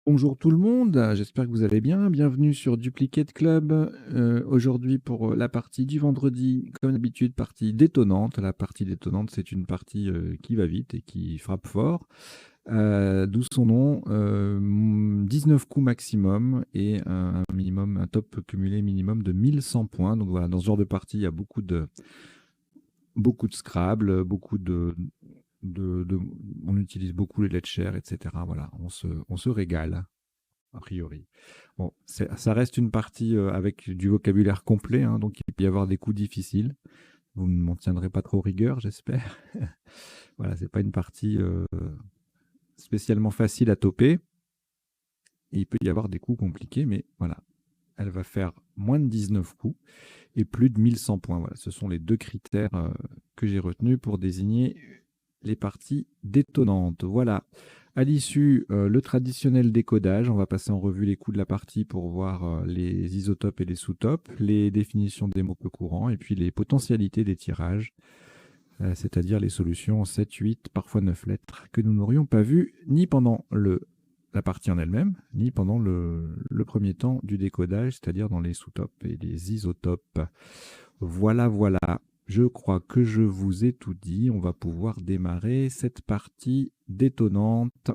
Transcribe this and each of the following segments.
Bonjour tout le monde, j'espère que vous allez bien. Bienvenue sur Duplicate Club. Aujourd'hui pour la partie du vendredi, comme d'habitude, partie détonnante. La partie détonnante, c'est une partie qui va vite et qui frappe fort. D'où son nom, 19 coups maximum et un top cumulé minimum de 1100 points. Donc voilà, dans ce genre de partie, il y a beaucoup de Scrabble, beaucoup de on utilise beaucoup les let's share, etc. Voilà, on se régale a priori. Bon, ça reste une partie avec du vocabulaire complet, hein, donc il peut y avoir des coups difficiles. Vous ne m'en tiendrez pas trop rigueur, j'espère. Voilà, c'est pas une partie spécialement facile à toper. Et il peut y avoir des coups compliqués, mais voilà, elle va faire moins de 19 coups et plus de 1100 points. Voilà, ce sont les deux critères que j'ai retenus pour désigner les parties détonnantes. Voilà. À l'issue, le traditionnel décodage. On va passer en revue les coups de la partie pour voir les isotopes et les sous-topes, les définitions des mots peu courants et puis les potentialités des tirages, c'est-à-dire les solutions 7, 8, parfois 9 lettres que nous n'aurions pas vues ni pendant la partie en elle-même, ni pendant le premier temps du décodage, c'est-à-dire dans les sous-topes et les isotopes. Voilà, voilà. Je crois que je vous ai tout dit. On va pouvoir démarrer cette partie détonnante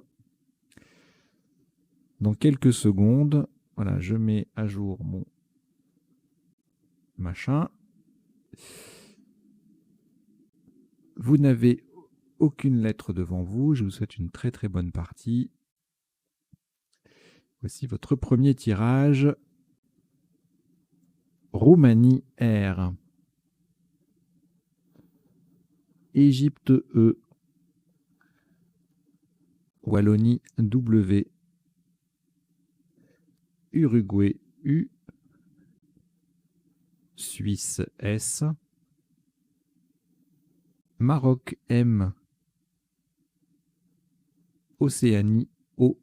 dans quelques secondes. Voilà, je mets à jour mon machin. Vous n'avez aucune lettre devant vous. Je vous souhaite une très très bonne partie. Voici votre premier tirage. Roumanie R. Égypte E. Wallonie W. Uruguay U. Suisse S. Maroc M. Océanie O.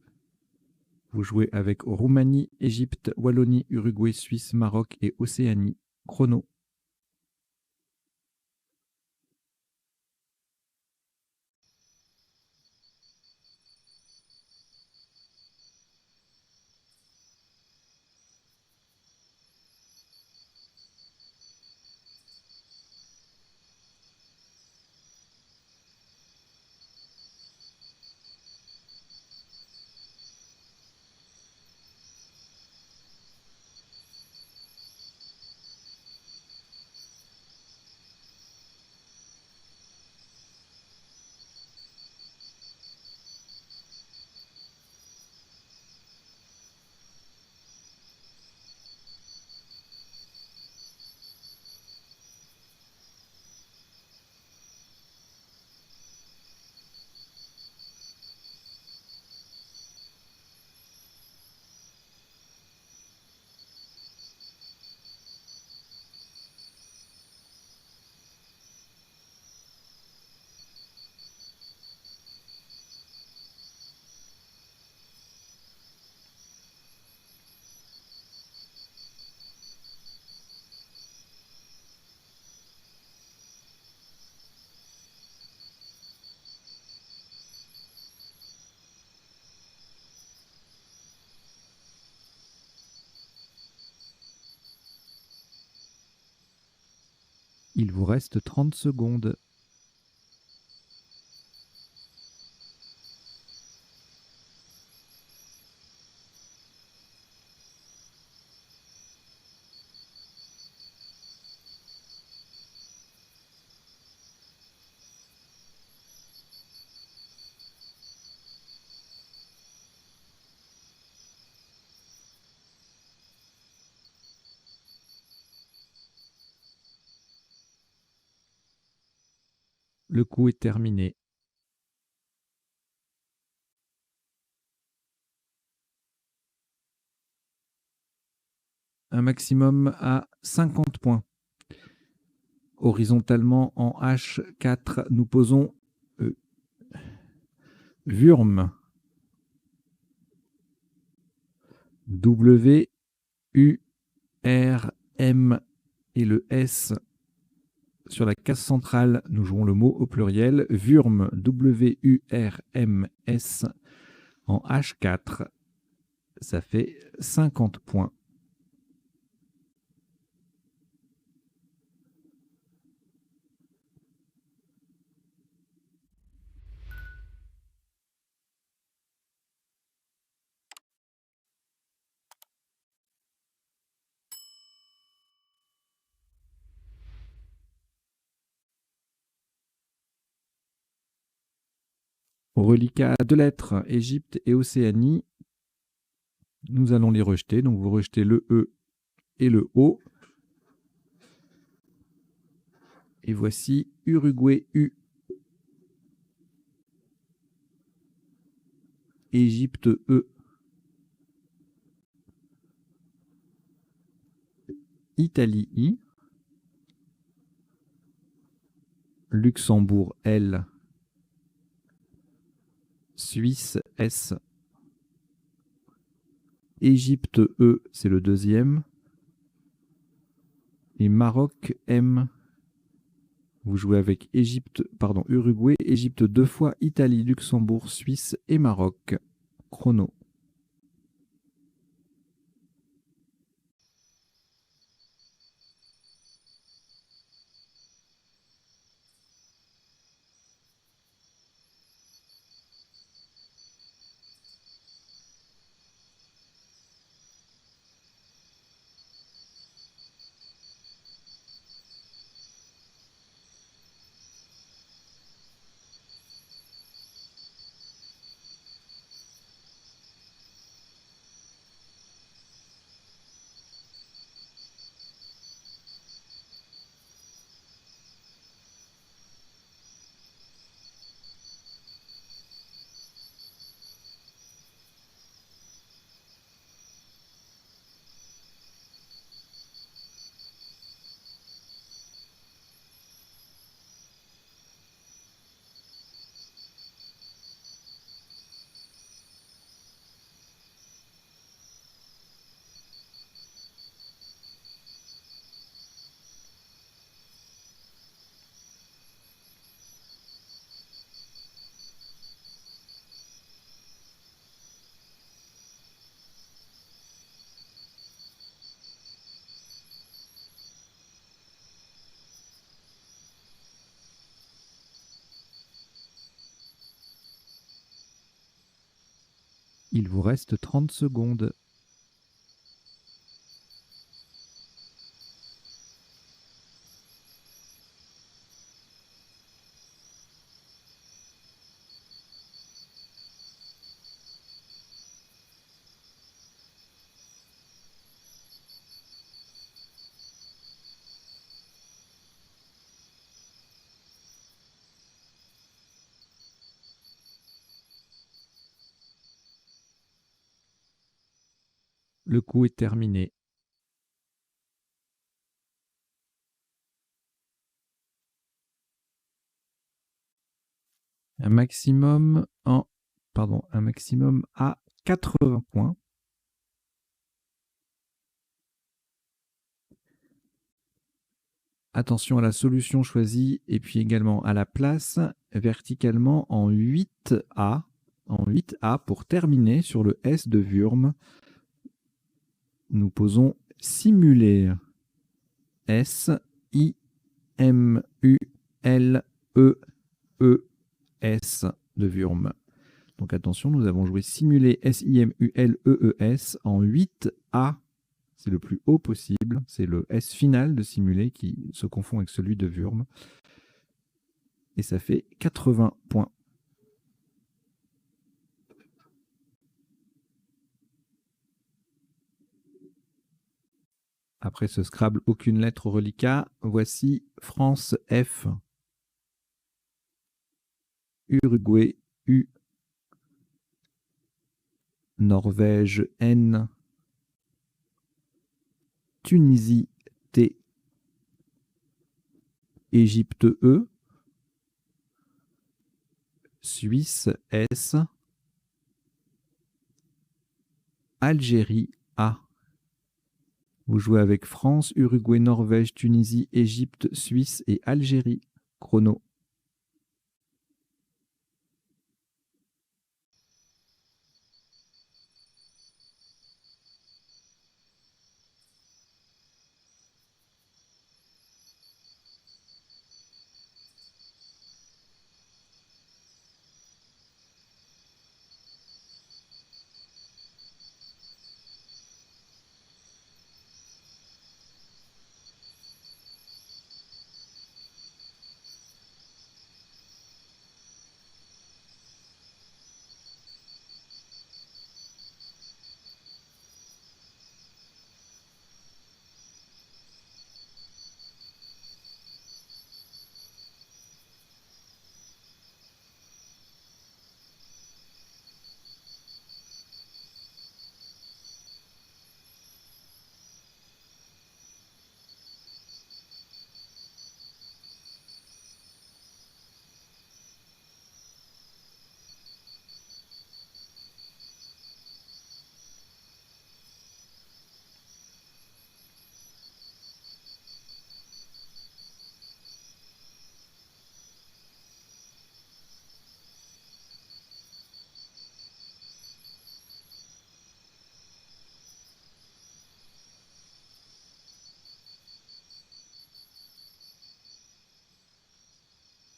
Vous jouez avec Roumanie, Égypte, Wallonie, Uruguay, Suisse, Maroc et Océanie. Chrono. Il vous reste 30 secondes. Le coup est terminé. Un maximum à 50 points. Horizontalement en H4, nous posons Wurm. W, U, R, M et le S. Sur la case centrale, nous jouons le mot au pluriel. Wurm, W-U-R-M-S en H4. Ça fait 50 points. Au reliquat de lettres, Égypte et Océanie, nous allons les rejeter. Donc vous rejetez le E et le O. Et voici Uruguay U. Égypte E. Italie I. Luxembourg L. Suisse S. Égypte E, c'est le deuxième. Et Maroc M. Vous jouez avec Uruguay, Égypte 2 fois, Italie, Luxembourg, Suisse et Maroc. Chrono. Il vous reste 30 secondes. Le coup est terminé. Un maximum à 80 points. Attention à la solution choisie et puis également à la place verticalement en 8A. En 8A pour terminer sur le S de Wurm. Nous posons simuler. S I M U L E E S de Wurm. Donc attention, nous avons joué simuler S-I-M-U-L-E-E-S en 8A. C'est le plus haut possible. C'est le S final de simuler qui se confond avec celui de Wurm. Et ça fait 80 points. Après ce Scrabble, aucune lettre au reliquat. Voici France F. Uruguay U. Norvège N. Tunisie T. Égypte E. Suisse S. Algérie A. Vous jouez avec France, Uruguay, Norvège, Tunisie, Égypte, Suisse et Algérie. Chrono.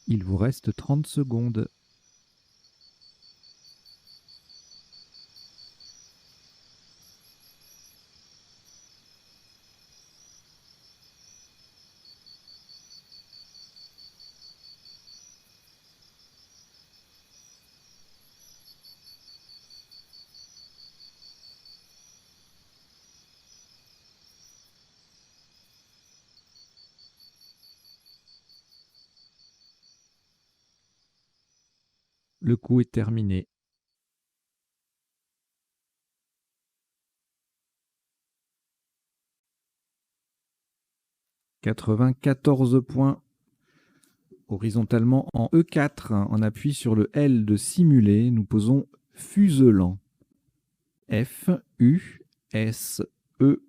Il vous reste 30 secondes. Le coup est terminé. « 94 points. Horizontalement en E4, on appuie sur le L de simuler, nous posons fuselant. F, U, S, E,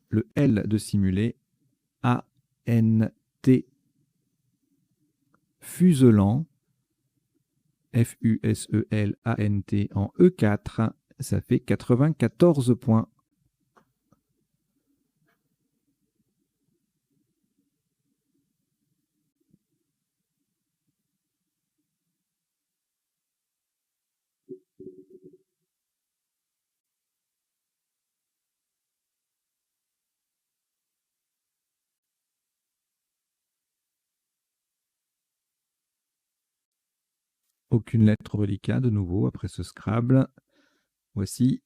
le L de simuler, A, N, T, fuselant, F, U, S, E, L, A, N, T en E4, ça fait 94 points. Aucune lettre reliquat de nouveau après ce Scrabble. Voici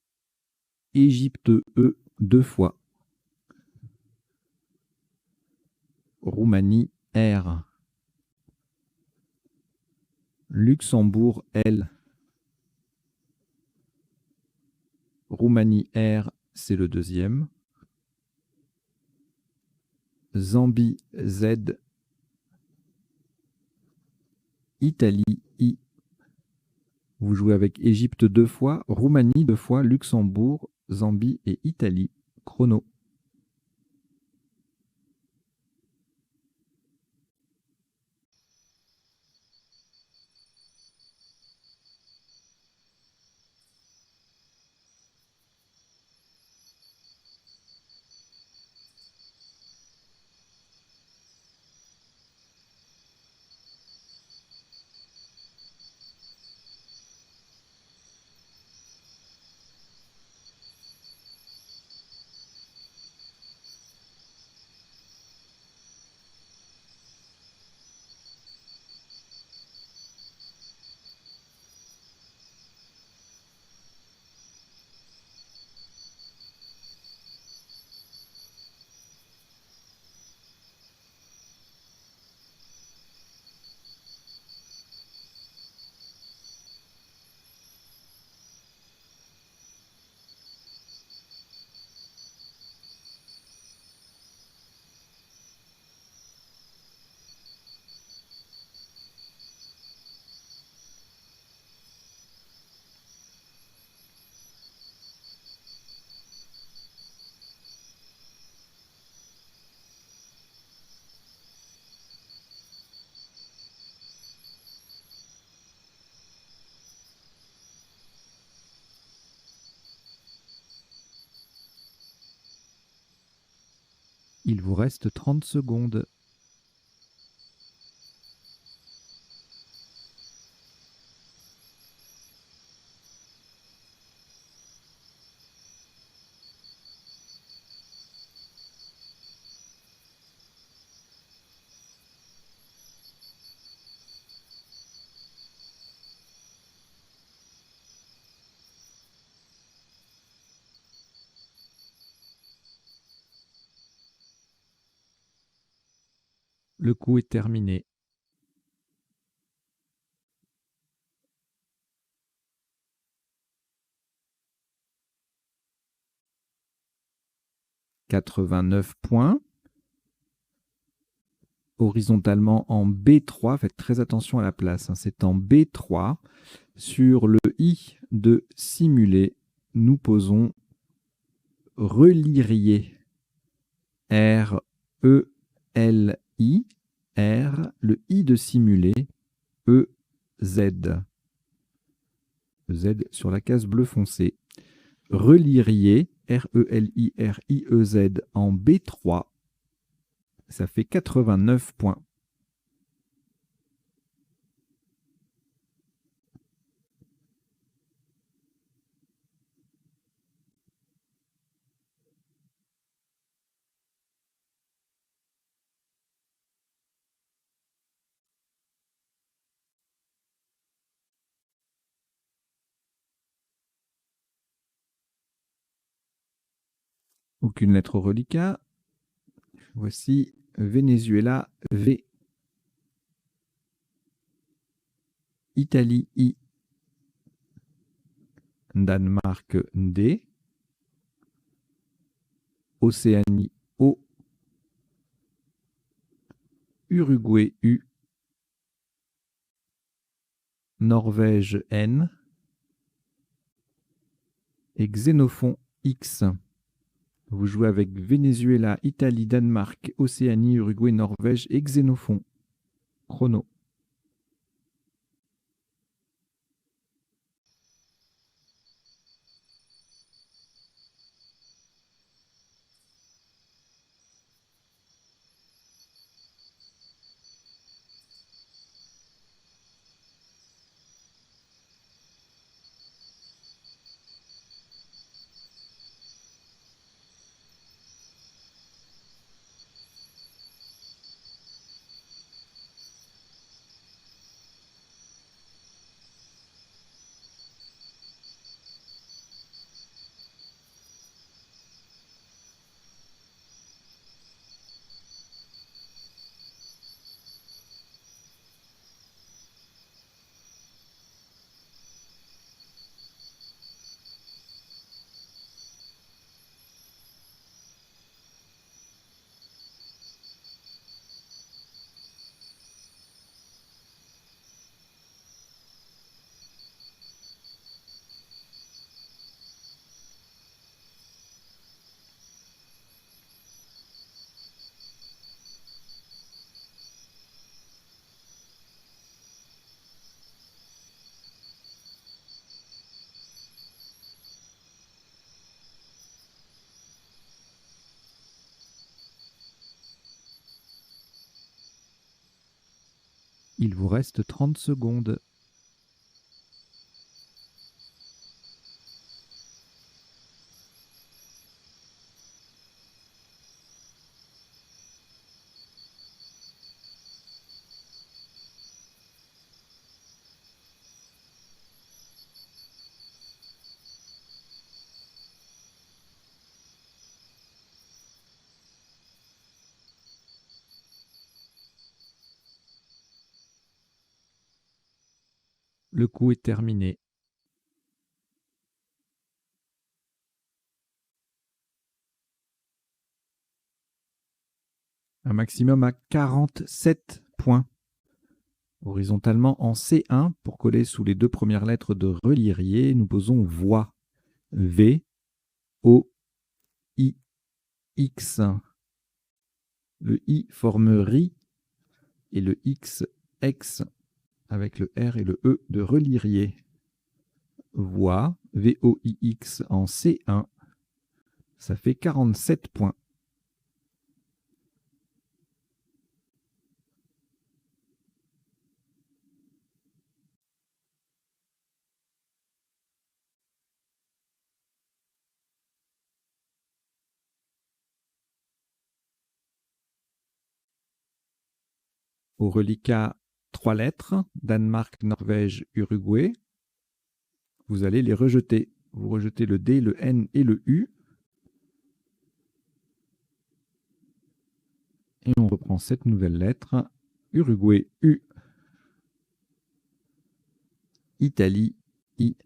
Égypte E 2 fois. Roumanie R. Luxembourg L. Roumanie R, c'est le deuxième. Zambie Z. Italie I. Vous jouez avec Égypte 2 fois, Roumanie 2 fois, Luxembourg, Zambie et Italie. Chrono. Il vous reste 30 secondes. Le coup est terminé. « 89 points. Horizontalement en B3, faites très attention à la place, hein, c'est en B3. Sur le I de simuler, nous posons relirier. R, E, L, I, R, le I de simuler, E, Z. Z sur la case bleu foncé. Relirier, R-E-L-I-R-I-E-Z en B3, ça fait 89 points. Aucune lettre au reliquat. Voici Venezuela, V. Italie, I. Danemark, D. Océanie, O. Uruguay, U. Norvège, N. Et Xénophon, X. Vous jouez avec Venezuela, Italie, Danemark, Océanie, Uruguay, Norvège et Xénophon. Chrono. Il vous reste 30 secondes. Le coup est terminé. Un maximum à 47 points. Horizontalement en C1, pour coller sous les deux premières lettres de Relirier, nous posons voix. V, O, I, X. Le I forme RI et le X, ex, avec le R et le E de Relirier. Voix, V-O-I-X en C1, ça fait 47 points. Au reliquat, 3 lettres, Danemark, Norvège, Uruguay. Vous allez les rejeter. Vous rejetez le D, le N et le U. Et on reprend cette nouvelle lettre. Uruguay, U. Italie, I.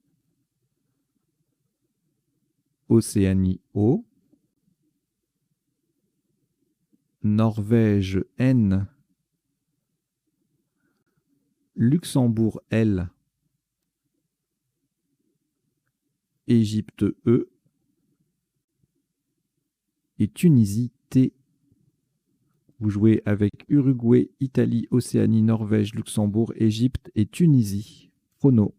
Océanie, O. Norvège, N. Luxembourg, L. Égypte, E. Et Tunisie, T. Vous jouez avec Uruguay, Italie, Océanie, Norvège, Luxembourg, Égypte et Tunisie. Chrono.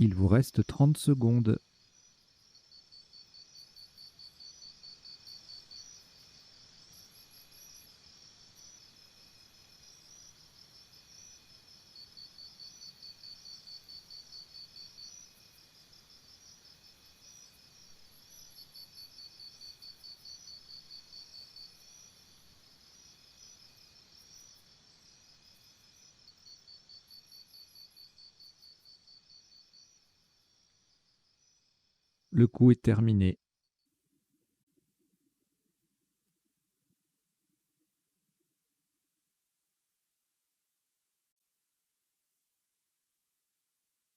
Il vous reste 30 secondes. Le coup est terminé.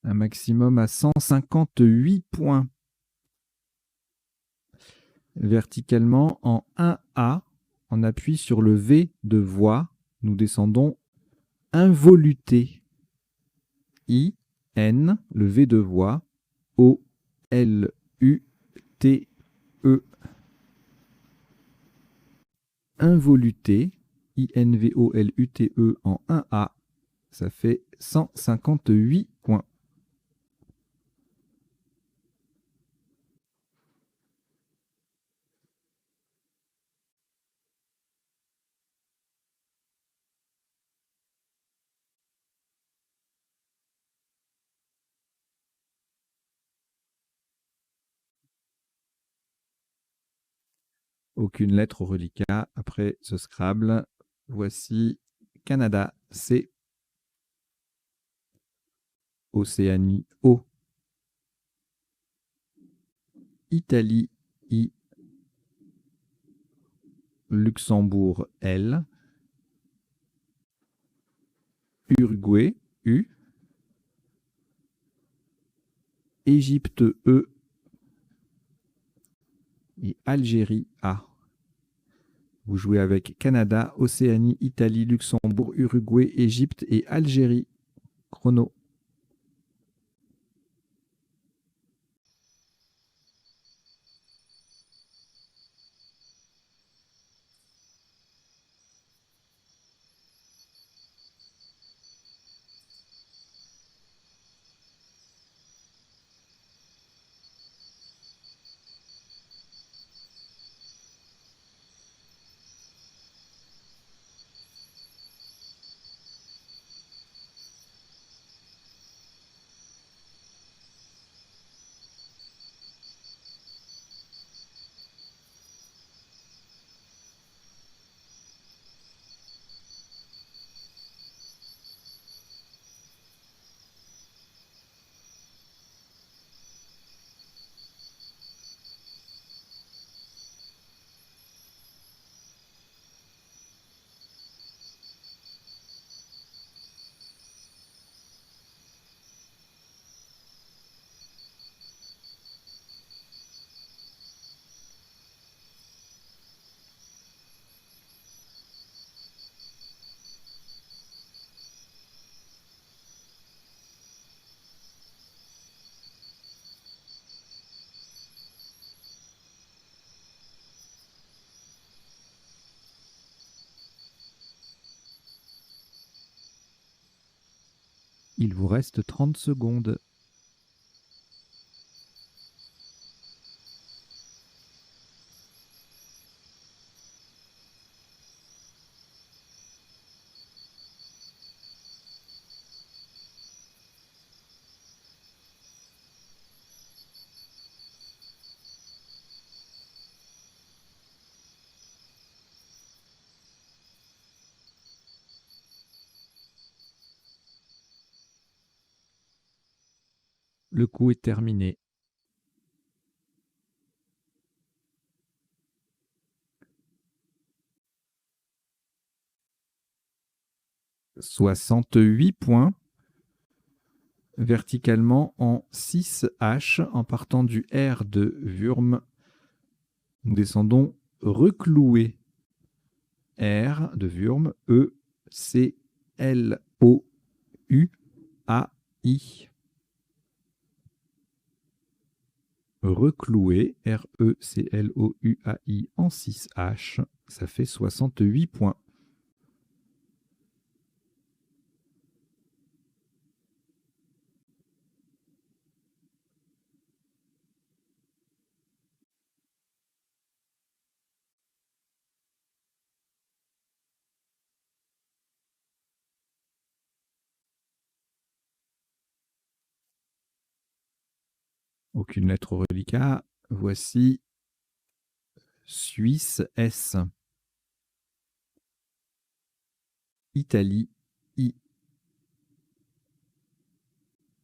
Un maximum à 158 points. Verticalement, en 1A, on appuie sur le V de voix. Nous descendons involuté. I-N, le V de voix. O-L-U-T-E. Involuté. I-N-V-O-L-U-T-E en 1A. Ça fait 158 points. Aucune lettre au reliquat après ce Scrabble. Voici Canada, C. Océanie, O. Italie, I. Luxembourg, L. Uruguay, U. Égypte, E. Et Algérie, A. Vous jouez avec Canada, Océanie, Italie, Luxembourg, Uruguay, Égypte et Algérie. Chrono. Il vous reste 30 secondes. Le coup est terminé. « 68 points. Verticalement en 6H en partant du R de Wurm. Nous descendons recloué. R de Wurm, E, C, L, O, U, A, I. Recloué, R, E, C, L, O, U, A, I en 6H. Ça fait 68 points. Aucune lettre au reliquat. Voici Suisse, S. Italie, I.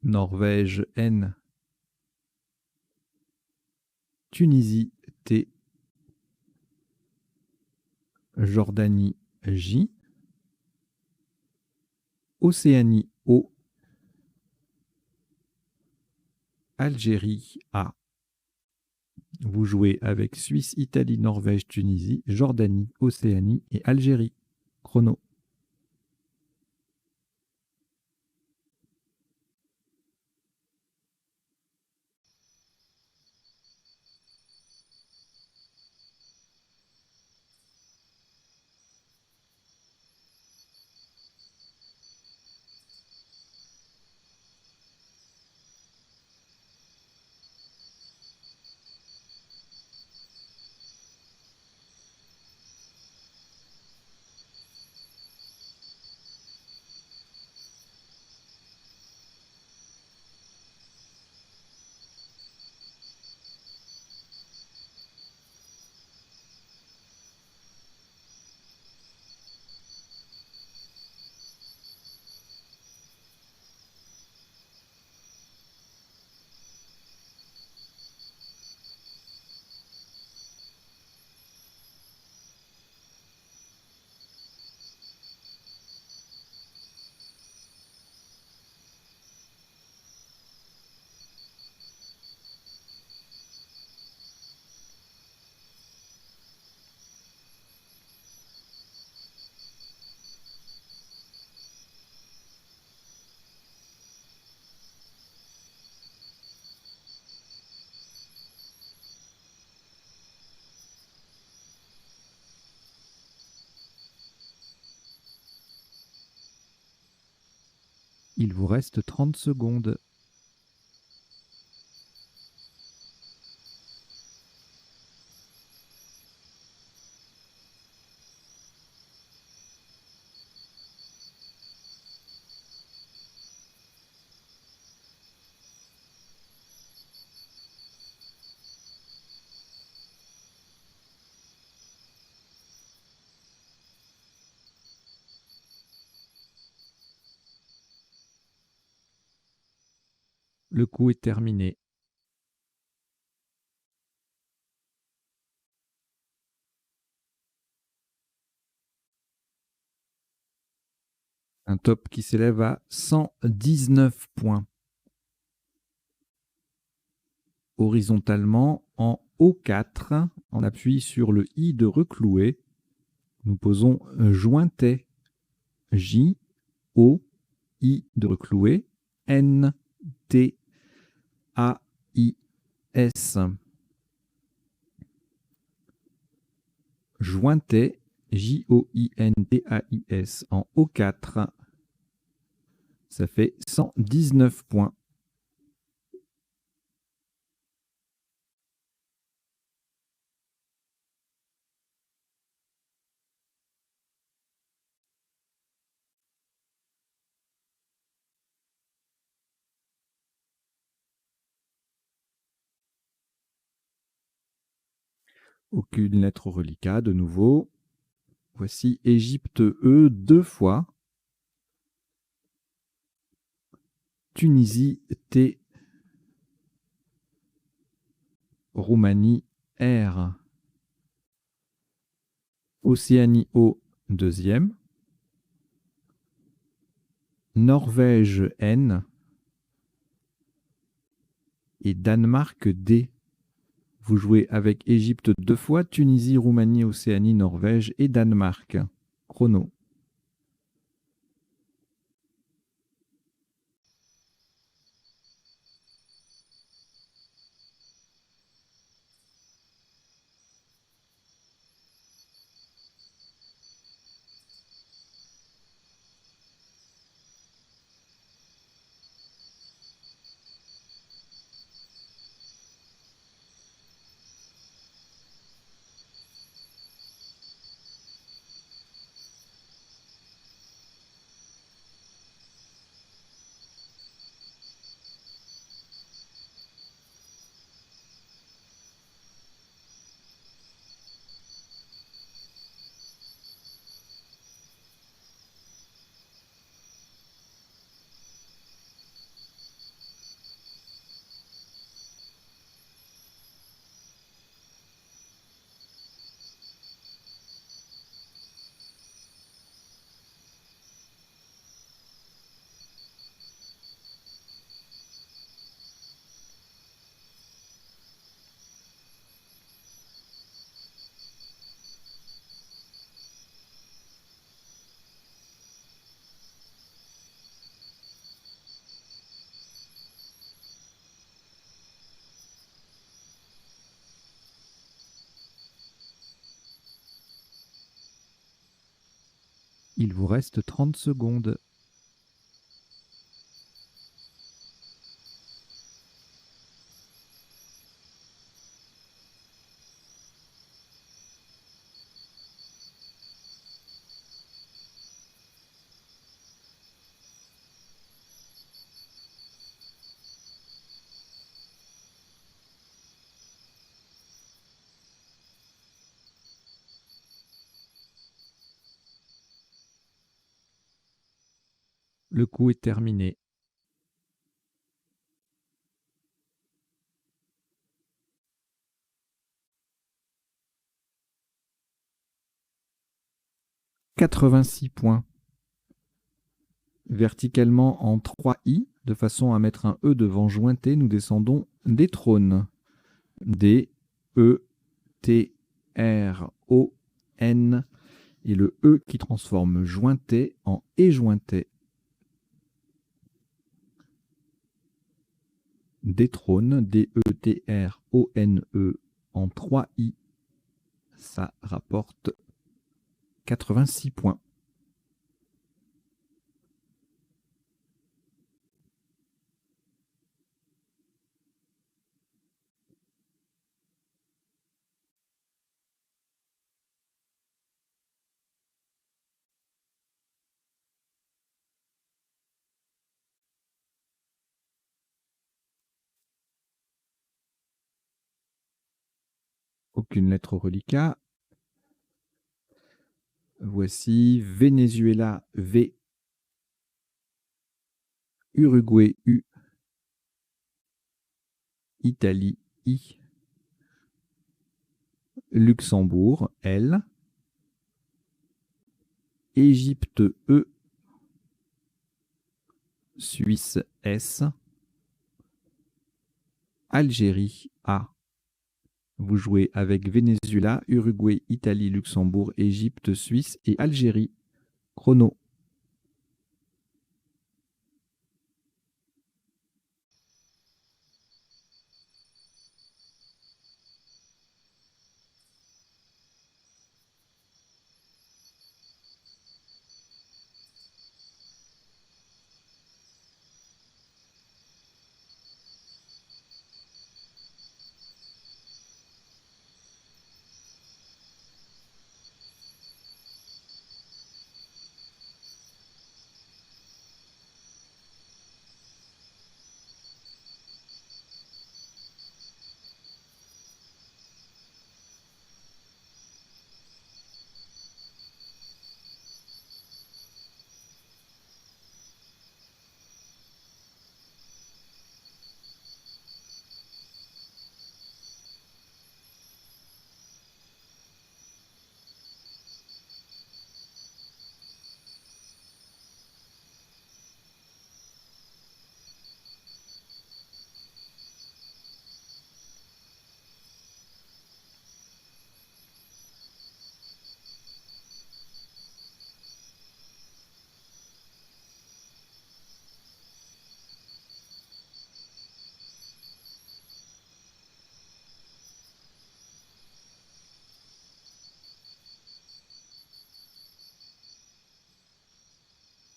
Norvège, N. Tunisie, T. Jordanie, J. Océanie, O. Algérie, A. Vous jouez avec Suisse, Italie, Norvège, Tunisie, Jordanie, Océanie et Algérie. Chrono. Il vous reste 30 secondes. Le coup est terminé. Un top qui s'élève à 119 points. Horizontalement, en O4, on appuie sur le I de reclouer. Nous posons jointet. J, O, I de reclouer. N, T, A, I, S. Jointet, Jointais en O4. Ça fait 119 points. Aucune lettre au reliquat, de nouveau. Voici Égypte E 2 fois. Tunisie T. Roumanie R. Océanie O deuxième. Norvège N. Et Danemark D. Vous jouez avec Égypte 2 fois, Tunisie, Roumanie, Océanie, Norvège et Danemark. Chrono. Il vous reste 30 secondes. Le coup est terminé. « 86 points. Verticalement en 3 I, de façon à mettre un E devant jointé, nous descendons des trônes. D, E, T, R, O, N. Et le E qui transforme jointé en éjointé. Détrône, D-E-T-R-O-N-E en 3 I. Ça rapporte 86 points. Aucune lettre au reliquat. Voici Venezuela, V. Uruguay, U. Italie, I. Luxembourg, L. Égypte, E. Suisse, S. Algérie, A. Vous jouez avec Venezuela, Uruguay, Italie, Luxembourg, Égypte, Suisse et Algérie. Chrono.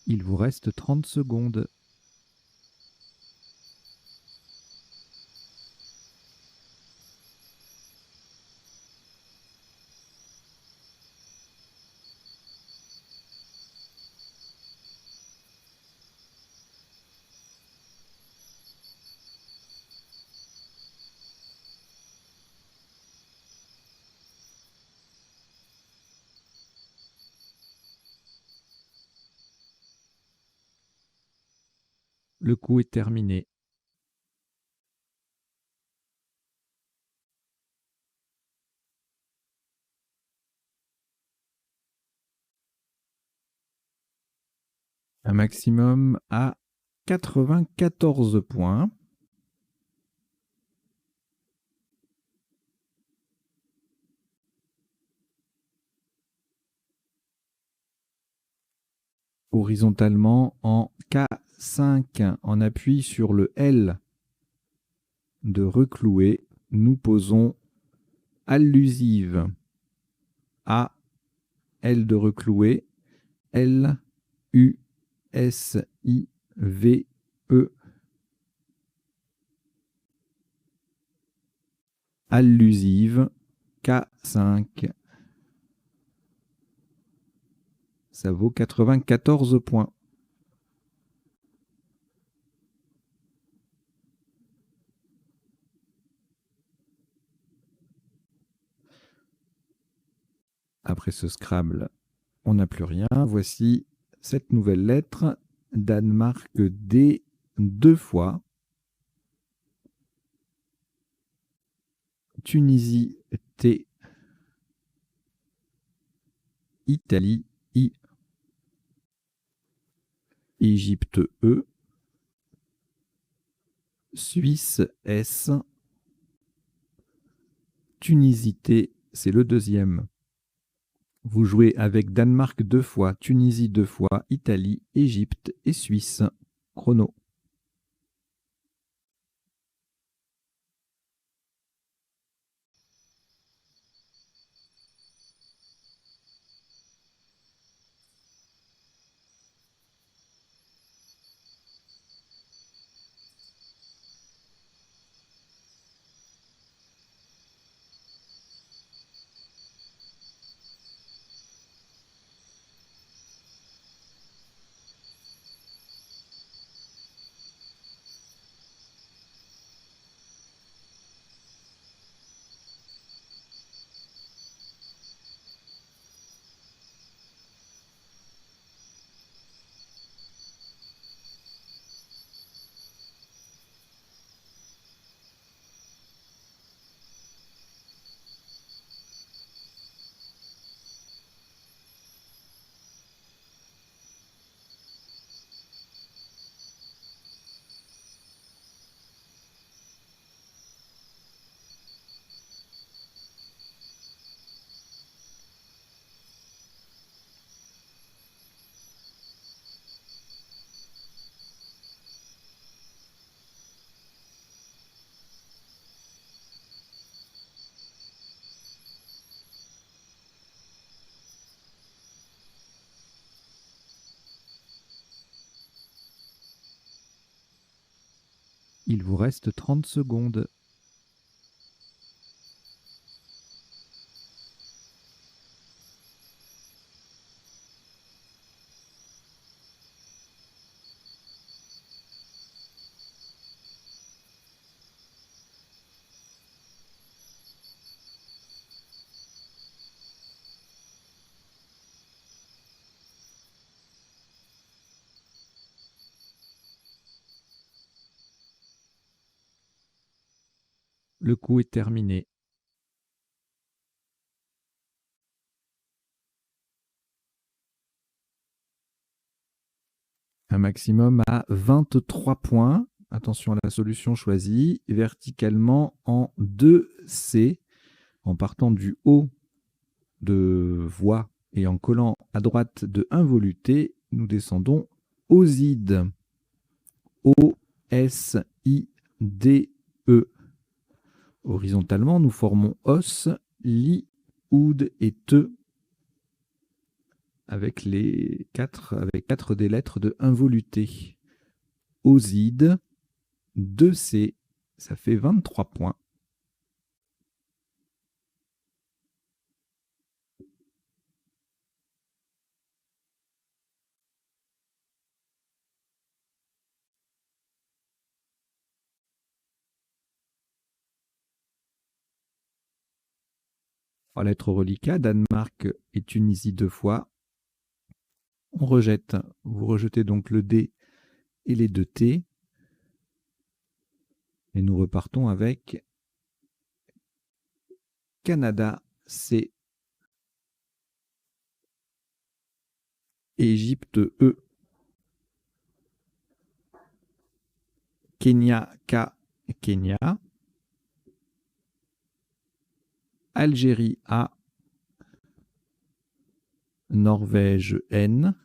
Il vous reste 30 secondes. Le coup est terminé. Un maximum à 94 points. Horizontalement en K5, en appui sur le L de reclouer, nous posons allusive à L de reclouer L, U, S, I, V, E. Allusive, K5. Ça vaut 94 points. Après ce Scrabble, on n'a plus rien. Voici cette nouvelle lettre. Danemark D 2 fois. Tunisie T. Italie I. Égypte E. Suisse S. Tunisie T, c'est le deuxième. Vous jouez avec Danemark 2 fois, Tunisie 2 fois, Italie, Égypte et Suisse. Chrono. Il vous reste 30 secondes. Le coup est terminé. Un maximum à 23 points. Attention à la solution choisie. Verticalement en 2C. En partant du haut de voix et en collant à droite de involuté, nous descendons Oside. O-S-I-D-E. Horizontalement, nous formons os, li, oud et te avec quatre des lettres de involuté. Oside, 2C, ça fait 23 points. Trois lettres reliquats, Danemark et Tunisie 2 fois. On rejette. Vous rejetez donc le D et les 2 T. Et nous repartons avec Canada C. Égypte E. Kenya K. Kenya. Algérie A. Norvège N.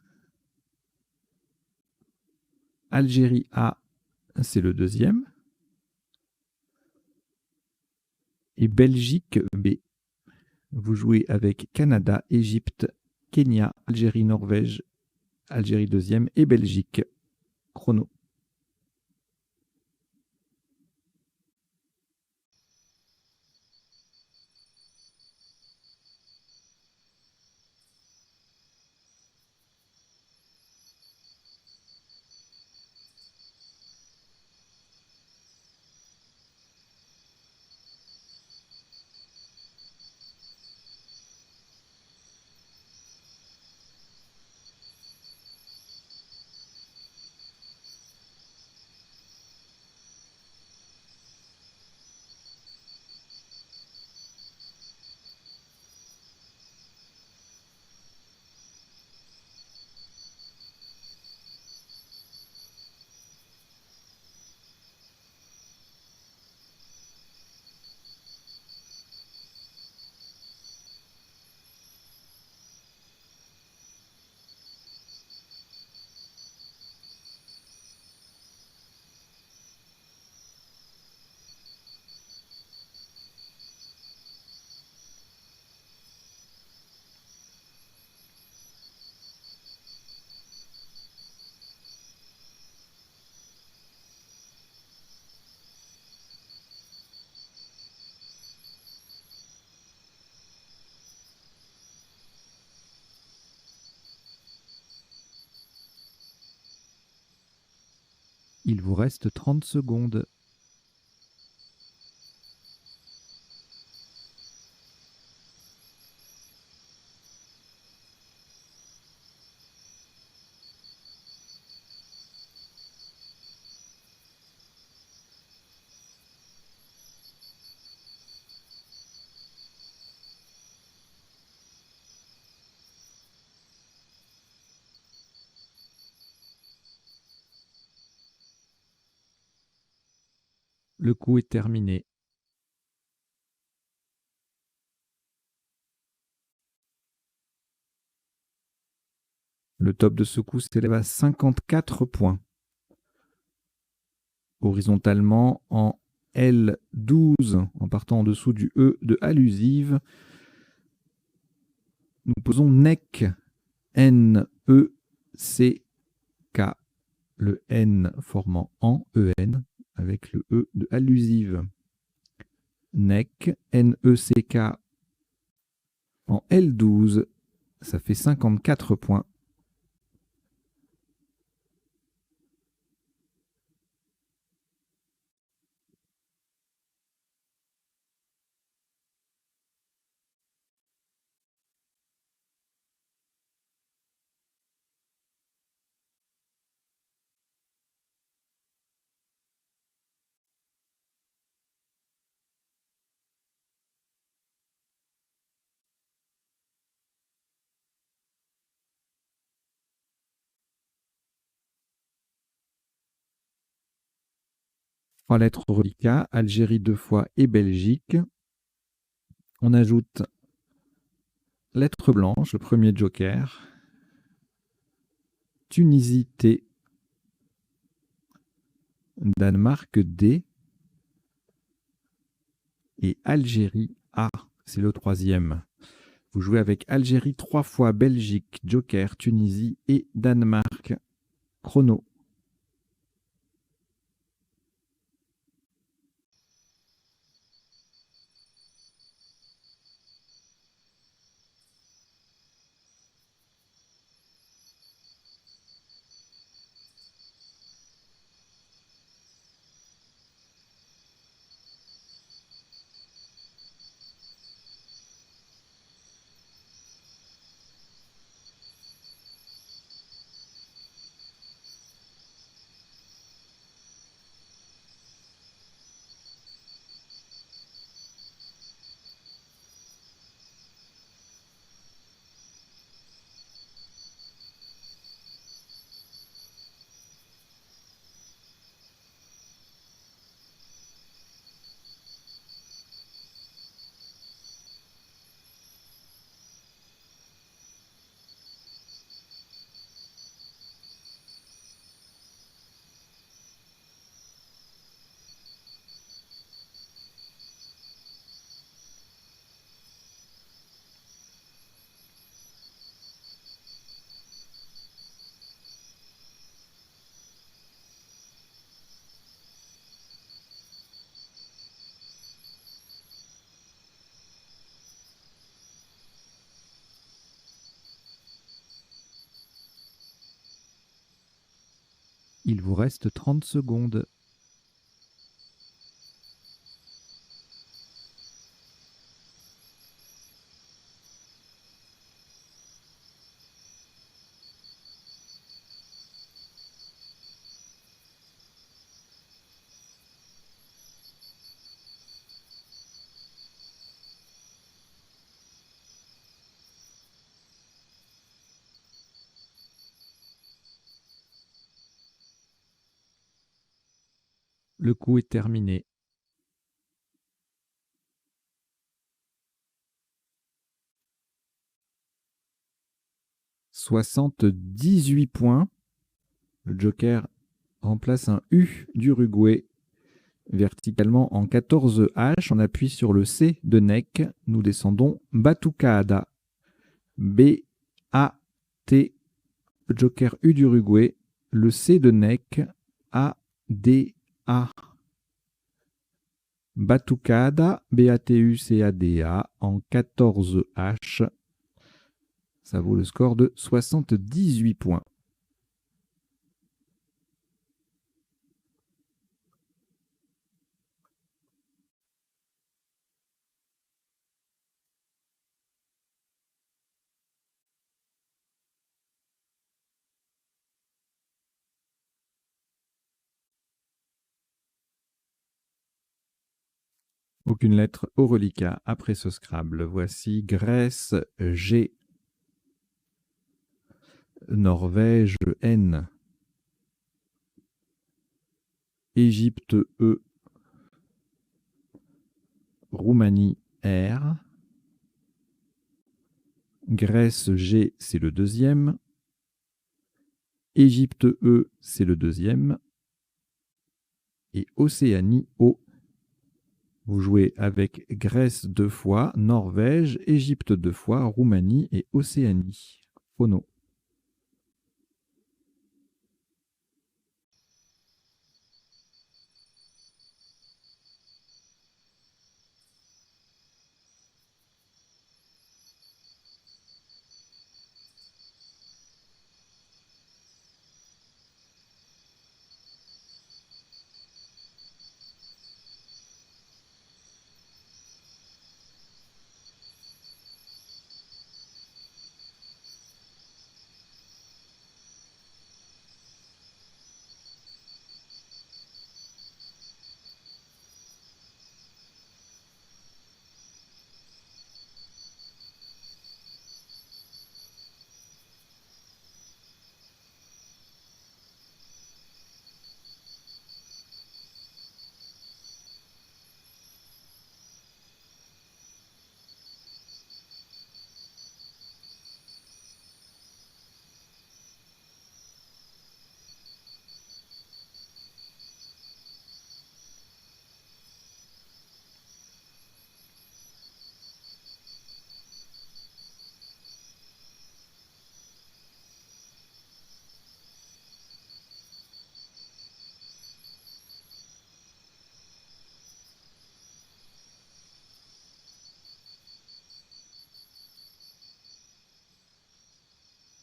Algérie A, c'est le deuxième. Et Belgique B. Vous jouez avec Canada, Égypte, Kenya, Algérie, Norvège Algérie deuxième et Belgique. Chrono. Il vous reste 30 secondes. Le coup est terminé. Le top de ce coup s'élève à 54 points. Horizontalement, en L12, en partant en dessous du E de allusive, nous posons NEC, N-E-C-K, le N formant en EN, avec le E de allusive. NEC, N-E-C-K, en L12, ça fait 54 points. Trois lettres reliquats, Algérie 2 fois et Belgique. On ajoute lettre blanche, le premier joker. Tunisie T. Danemark D. Et Algérie A. C'est le troisième. Vous jouez avec Algérie 3 fois, Belgique, joker, Tunisie et Danemark. Chrono. Il vous reste 30 secondes. Le coup est terminé. « 78 points. Le joker remplace un U d'Uruguay verticalement en 14 H. On appuie sur le C de Neck. Nous descendons Batucada. B-A-T, joker U d'Uruguay. Le C de Neck. A-D-A. Batucada, B-A-T-U-C-A-D-A, en 14 H. Ça vaut le score de 78 points. Aucune lettre au reliquat après ce Scrabble. Voici Grèce G, Norvège N, Égypte E, Roumanie R, Grèce G, c'est le deuxième, Égypte E, c'est le deuxième, et Océanie O. Vous jouez avec Grèce 2 fois, Norvège, Égypte 2 fois, Roumanie et Océanie. Phono.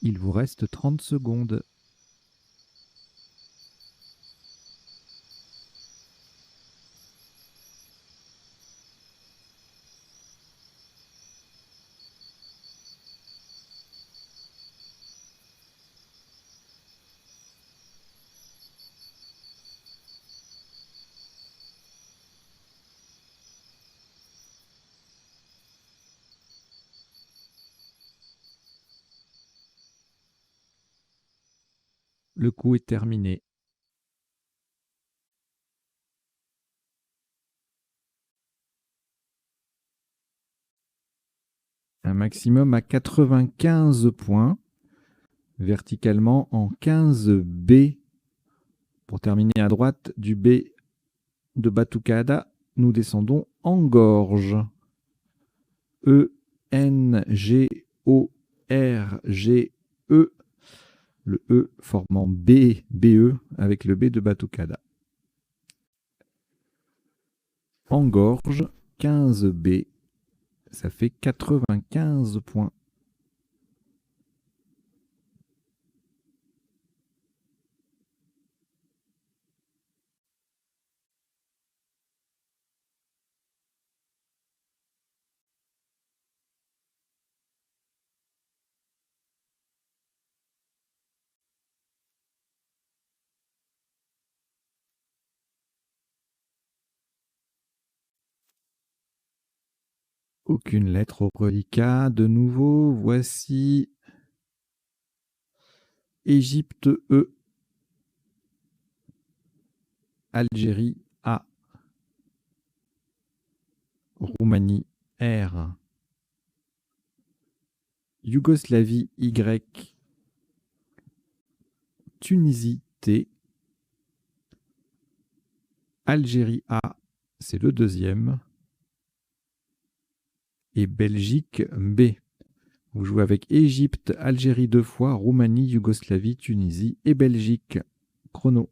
Il vous reste 30 secondes. Le coup est terminé. Un maximum à 95 points, verticalement en 15 B. Pour terminer à droite du B de Batucada, nous descendons en gorge. E-N-G-O-R-G-E. Le E formant B, B-E avec le B de Batucada. En gorge, 15 B. Ça fait 95 points. Aucune lettre au reliquat. De nouveau, voici Égypte E, Algérie A, Roumanie R, Yougoslavie Y, Tunisie T, Algérie A, c'est le deuxième, et Belgique B. Vous jouez avec Égypte, Algérie 2 fois, Roumanie, Yougoslavie, Tunisie et Belgique. Chrono.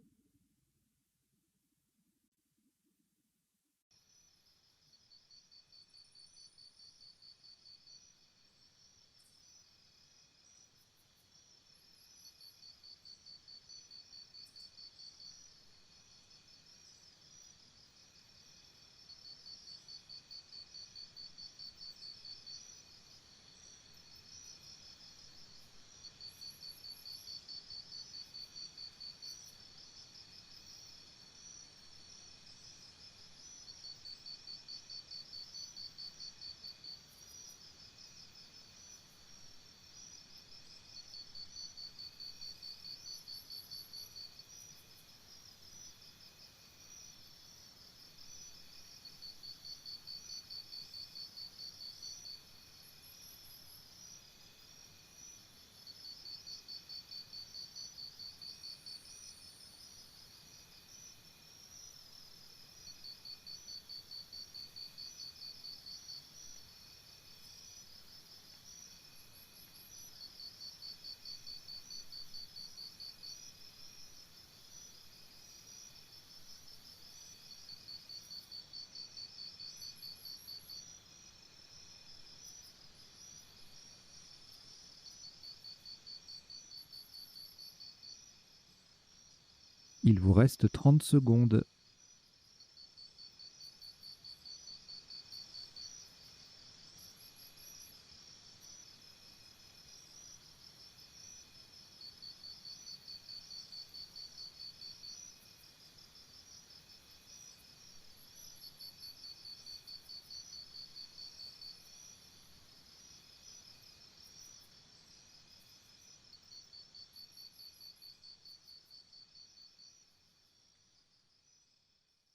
Il vous reste 30 secondes.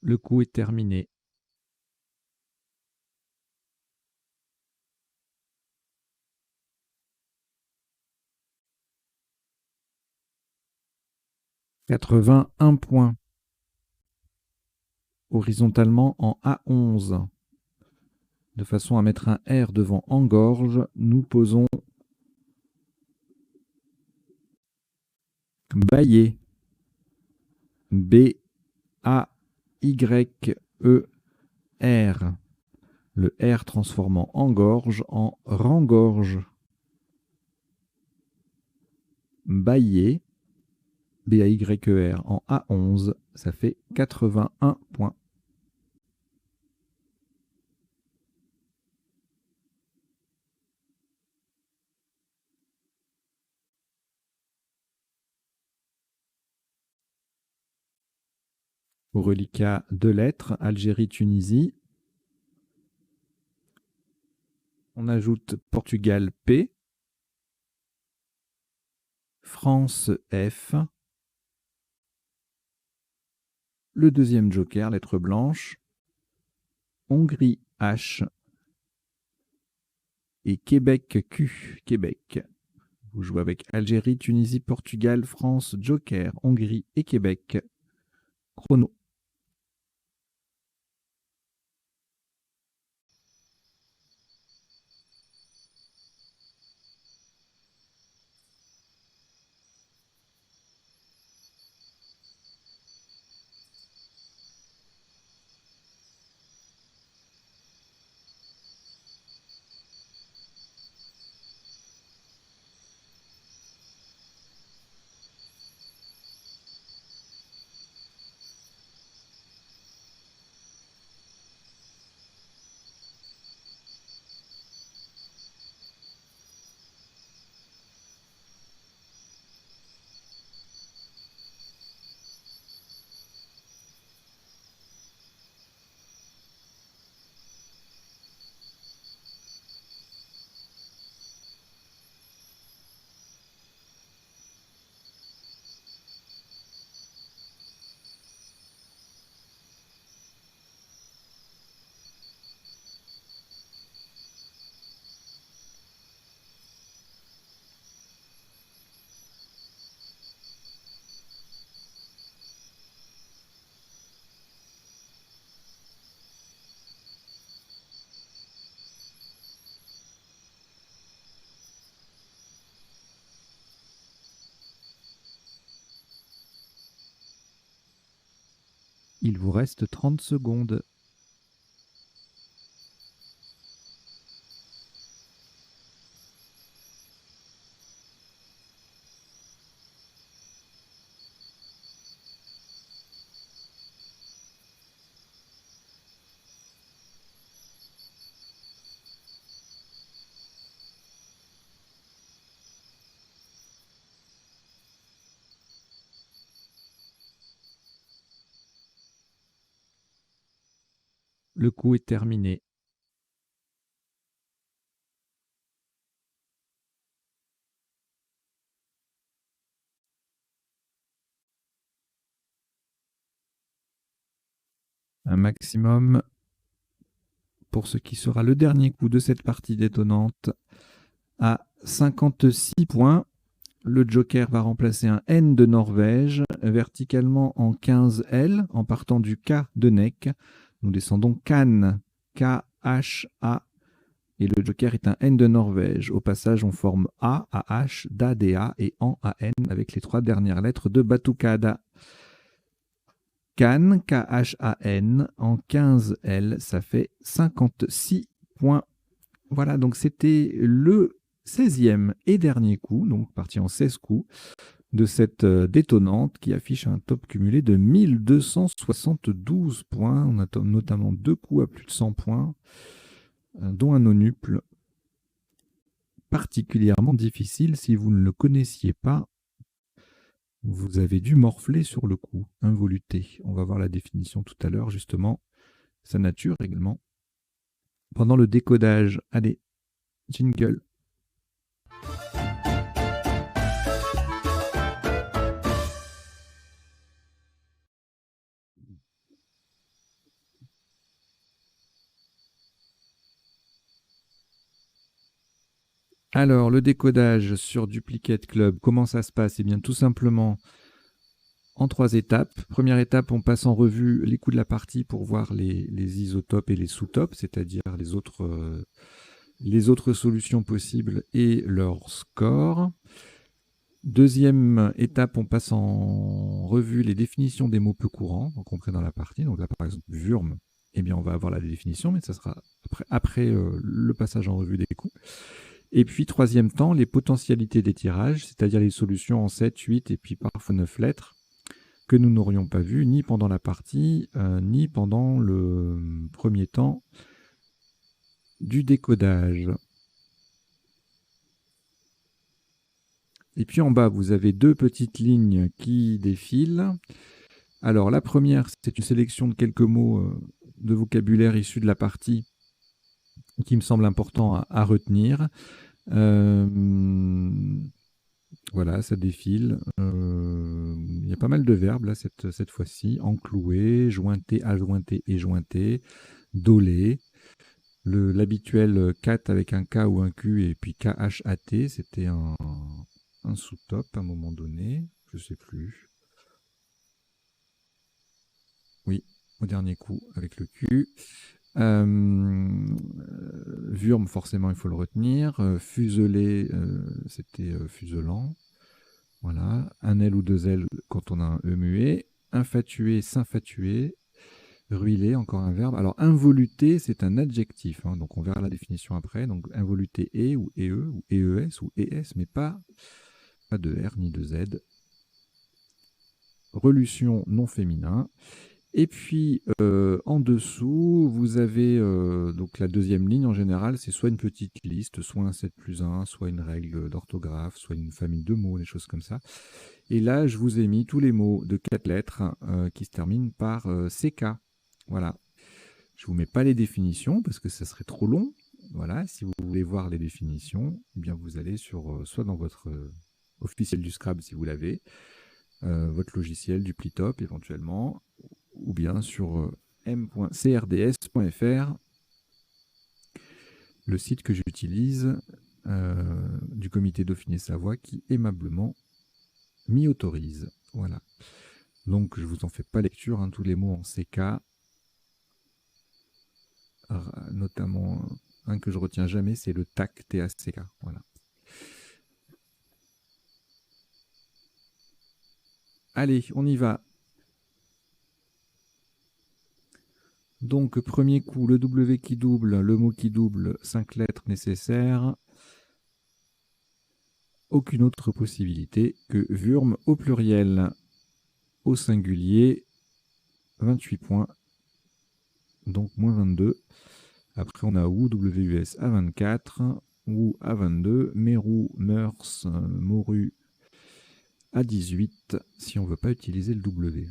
Le coup est terminé. « 81 points. Horizontalement en A11. De façon à mettre un R devant engorge, nous posons Bayer. B-A-Y-E-R. Le R transformant engorge en rengorge. Bayer. B-A-Y-E-R en A11. Ça fait 81 points. Au reliquat, 2 lettres, Algérie, Tunisie. On ajoute Portugal P, France F, le deuxième joker, lettre blanche, Hongrie H et Québec Q, Québec. Vous jouez avec Algérie, Tunisie, Portugal, France, joker, Hongrie et Québec. Chrono. Il vous reste 30 secondes. Le coup est terminé. Un maximum pour ce qui sera le dernier coup de cette partie détonnante à 56 points. Le joker va remplacer un N de Norvège verticalement en 15L en partant du K de Nek. Nous descendons Can, K-H-A, et le joker est un N de Norvège. Au passage, on forme A, A-H, Da, D-A et An, A-N avec les 3 dernières lettres de Batucada. Can, K-H-A-N, en 15L, ça fait 56 points. Voilà, donc c'était le 16e et dernier coup, donc parti en 16 coups, de cette détonnante qui affiche un top cumulé de 1272 points. On a notamment 2 coups à plus de 100 points, dont un nonuple particulièrement difficile. Si vous ne le connaissiez pas, vous avez dû morfler sur le coup, involuté. On va voir la définition tout à l'heure, justement, sa nature également. Pendant le décodage, allez, jingle. Alors, le décodage sur Duplicate Club, comment ça se passe? Eh bien, tout simplement en 3 étapes. Première étape, on passe en revue les coups de la partie pour voir les isotopes et les sous-topes, c'est-à-dire les autres solutions possibles et leur score. Deuxième étape, on passe en revue les définitions des mots peu courants rencontrés dans la partie. Donc là, par exemple, Wurm, eh bien, on va avoir la définition, mais ça sera après le passage en revue des coups. Et puis, troisième temps, les potentialités des tirages, c'est-à-dire les solutions en 7, 8 et puis parfois 9 lettres que nous n'aurions pas vues ni pendant la partie, ni pendant le premier temps du décodage. Et puis en bas, vous avez 2 petites lignes qui défilent. Alors la première, c'est une sélection de quelques mots de vocabulaire issus de la partie qui me semble important à retenir. Voilà, ça défile. Il y a pas mal de verbes là cette fois-ci. Enclouer, jointer, adjointer et jointer, doler. L'habituel cat avec un K ou un Q et puis KHAT, c'était un sous-top à un moment donné. Je sais plus. Oui, au dernier coup avec le Q. Wurm, forcément, il faut le retenir. Fuseler, c'était fuselant. Voilà. Un L ou 2 L quand on a un E muet. Infatué, s'infatuer. Ruiler, encore un verbe. Alors, involuté, c'est un adjectif. Hein, donc, on verra la définition après. Donc, involuté et ou EE ou EES ou ES, mais pas de R ni de Z. Relution non féminin. Et puis en dessous, vous avez donc la deuxième ligne en général, c'est soit une petite liste, soit un 7+1, soit une règle d'orthographe, soit une famille de mots, des choses comme ça. Et là, je vous ai mis tous les mots de 4 lettres qui se terminent par CK. Voilà. Je ne vous mets pas les définitions parce que ça serait trop long. Voilà. Si vous voulez voir les définitions, eh bien vous allez sur soit dans votre officiel du Scrabble si vous l'avez, votre logiciel du Plitop éventuellement, ou bien sur m.crds.fr, le site que j'utilise du comité Dauphiné-Savoie qui aimablement m'y autorise. Voilà. Donc je ne vous en fais pas lecture, hein, tous les mots en CK, notamment un que je retiens jamais, c'est le TAC, T-A-C-K. Voilà. Allez, on y va. Donc, premier coup, le W qui double, le mot qui double, 5 lettres nécessaires. Aucune autre possibilité que Wurm au pluriel. Au singulier, 28 points. Donc, moins 22. Après, on a Wu, WUS à 24. Wu à 22. Meru, Meurs, Moru à 18. Si on ne veut pas utiliser le W.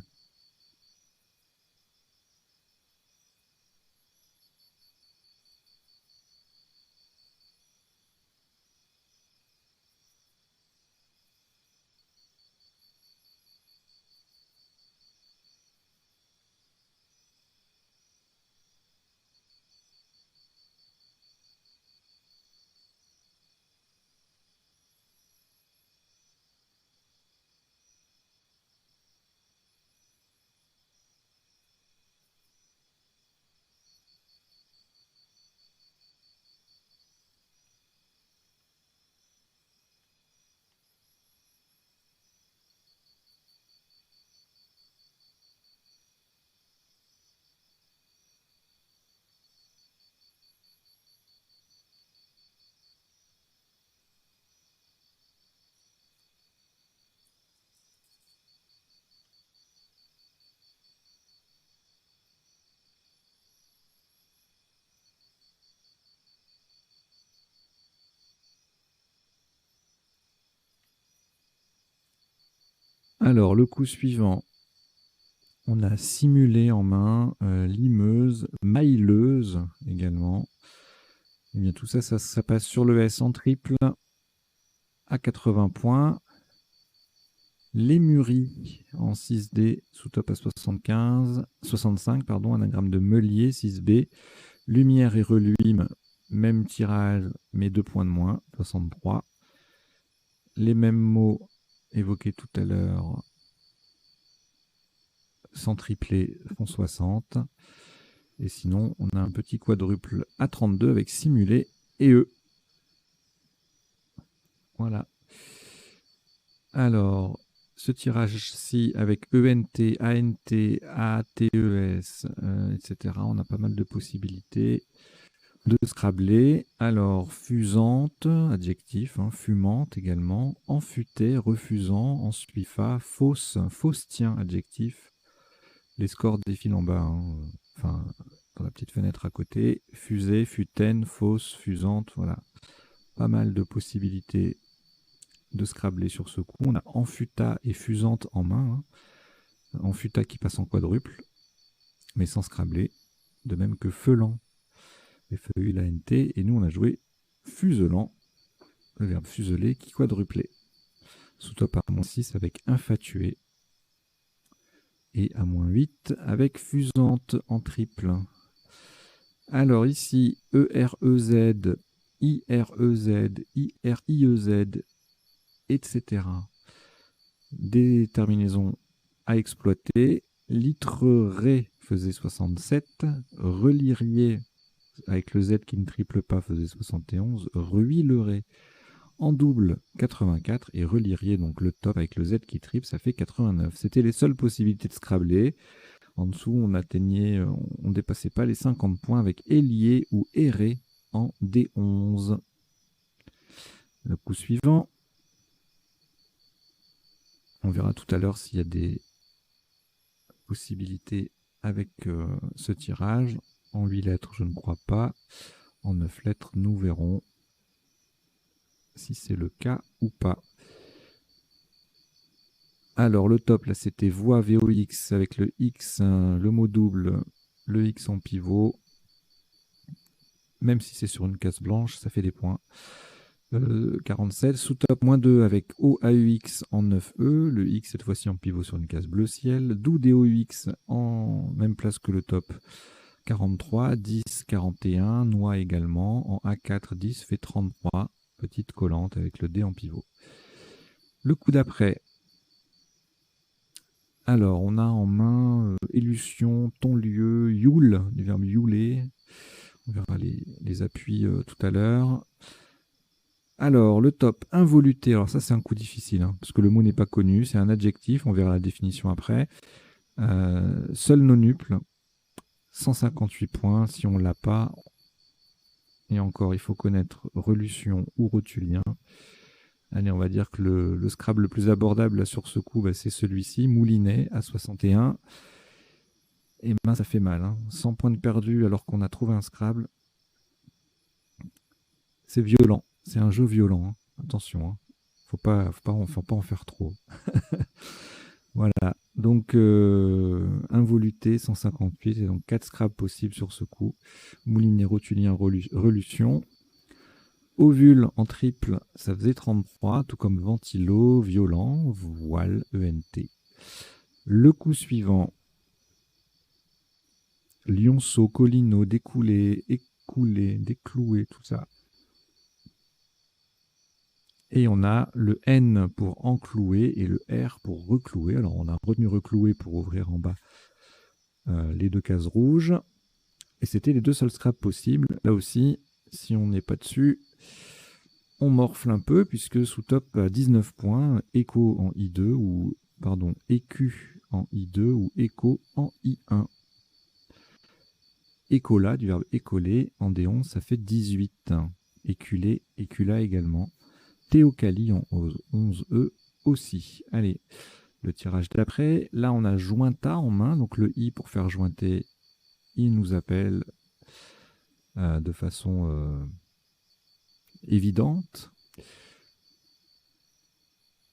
Alors, le coup suivant, on a simulé en main, limeuse, mailleuse également. Et bien tout ça, ça passe sur le S en triple à 80 points. Lémurie en 6D, sous-top à 65, pardon, anagramme de Meulier, 6B. Lumière et reluime, même tirage, mais 2 points de moins, 63. Les mêmes mots évoqués tout à l'heure, sans tripler, font 60. Et sinon, on a un petit quadruple à 32 avec simulé et E. Voilà. Alors, ce tirage-ci avec ENT, ANT, ATES, etc. On a pas mal de possibilités de scrabler. Alors, fusante, adjectif, hein, fumante également, enfuté, refusant, ensuifa, fausse, faustien, adjectif. Les scores défilent en bas, hein, enfin, dans la petite fenêtre à côté. Fusée, futaine, fausse, fusante, voilà. Pas mal de possibilités de scrabler sur ce coup. On a enfuta et fusante en main. Hein. Enfuta qui passe en quadruple, mais sans scrabler. De même que feulant, F-E-U-L-A-N-T. Et nous, on a joué fuselant, le verbe fuseler qui quadruplait. Sous-top à -6 avec infatué. Et à -8 avec fusante en triple. Alors ici, E-R-E-Z, I-R-E-Z, I-R-I-E-Z, etc. Des terminaisons à exploiter. Litrerait faisait 67. Relirier, avec le Z qui ne triple pas, faisait 71. Ruilerait en double 84. Et relirier, donc le top avec le Z qui triple, ça fait 89. C'était les seules possibilités de scrabler. En dessous, on dépassait pas les 50 points avec ailier ou erré en D11. Le coup suivant, on verra tout à l'heure s'il y a des possibilités avec ce tirage. En 8 lettres, je ne crois pas. En 9 lettres, nous verrons si c'est le cas ou pas. Alors, le top, là, c'était voix VOX avec le X, le mot double, le X en pivot. Même si c'est sur une case blanche, ça fait des points. 47, sous-top -2 avec OAUX en 9E, le X cette fois-ci en pivot sur une case bleu ciel, DOU DOUX en même place que le top, 43, 10, 41, noix également, en A4, 10 fait 33, petite collante avec le D en pivot. Le coup d'après, alors on a en main élution, ton-lieu, youle, du verbe youler, on verra les appuis tout à l'heure. Alors, le top, involuté. Alors ça, c'est un coup difficile, hein, parce que le mot n'est pas connu. C'est un adjectif, on verra la définition après. Seul non-nuple, 158 points. Si on ne l'a pas, et encore, il faut connaître Relution ou Rotulien. Allez, on va dire que le Scrabble le plus abordable là, sur ce coup, bah, c'est celui-ci, Moulinet, à 61. Et ben, ça fait mal. 100 points de perdu alors qu'on a trouvé un Scrabble. C'est violent. C'est un jeu violent. Attention. Faut pas en faire trop. Voilà. Donc, involuté, 158. Et donc, 4 Scrabbles possibles sur ce coup. Moulinet, Rotulien, Relution. Ovule en triple, ça faisait 33, tout comme Ventilo, Violent, Voile, ENT. Le coup suivant, Lionceau, Collineau, Découlé, Écoulé, Décloué, tout ça. Et on a le N pour enclouer et le R pour reclouer. Alors on a retenu reclouer pour ouvrir en bas les deux cases rouges. Et c'était les deux seuls scraps possibles. Là aussi, si on n'est pas dessus, on morfle un peu, puisque sous top à 19 points, écho en I2, ou pardon, écu en I2 ou écho en I1. Écola, du verbe écoler, en D11, ça fait 18. Éculé, écula également. Théocalie en 11E aussi. Allez, le tirage d'après. Là, on a jointa en main, donc le I pour faire jointer, il nous appelle de façon évidente.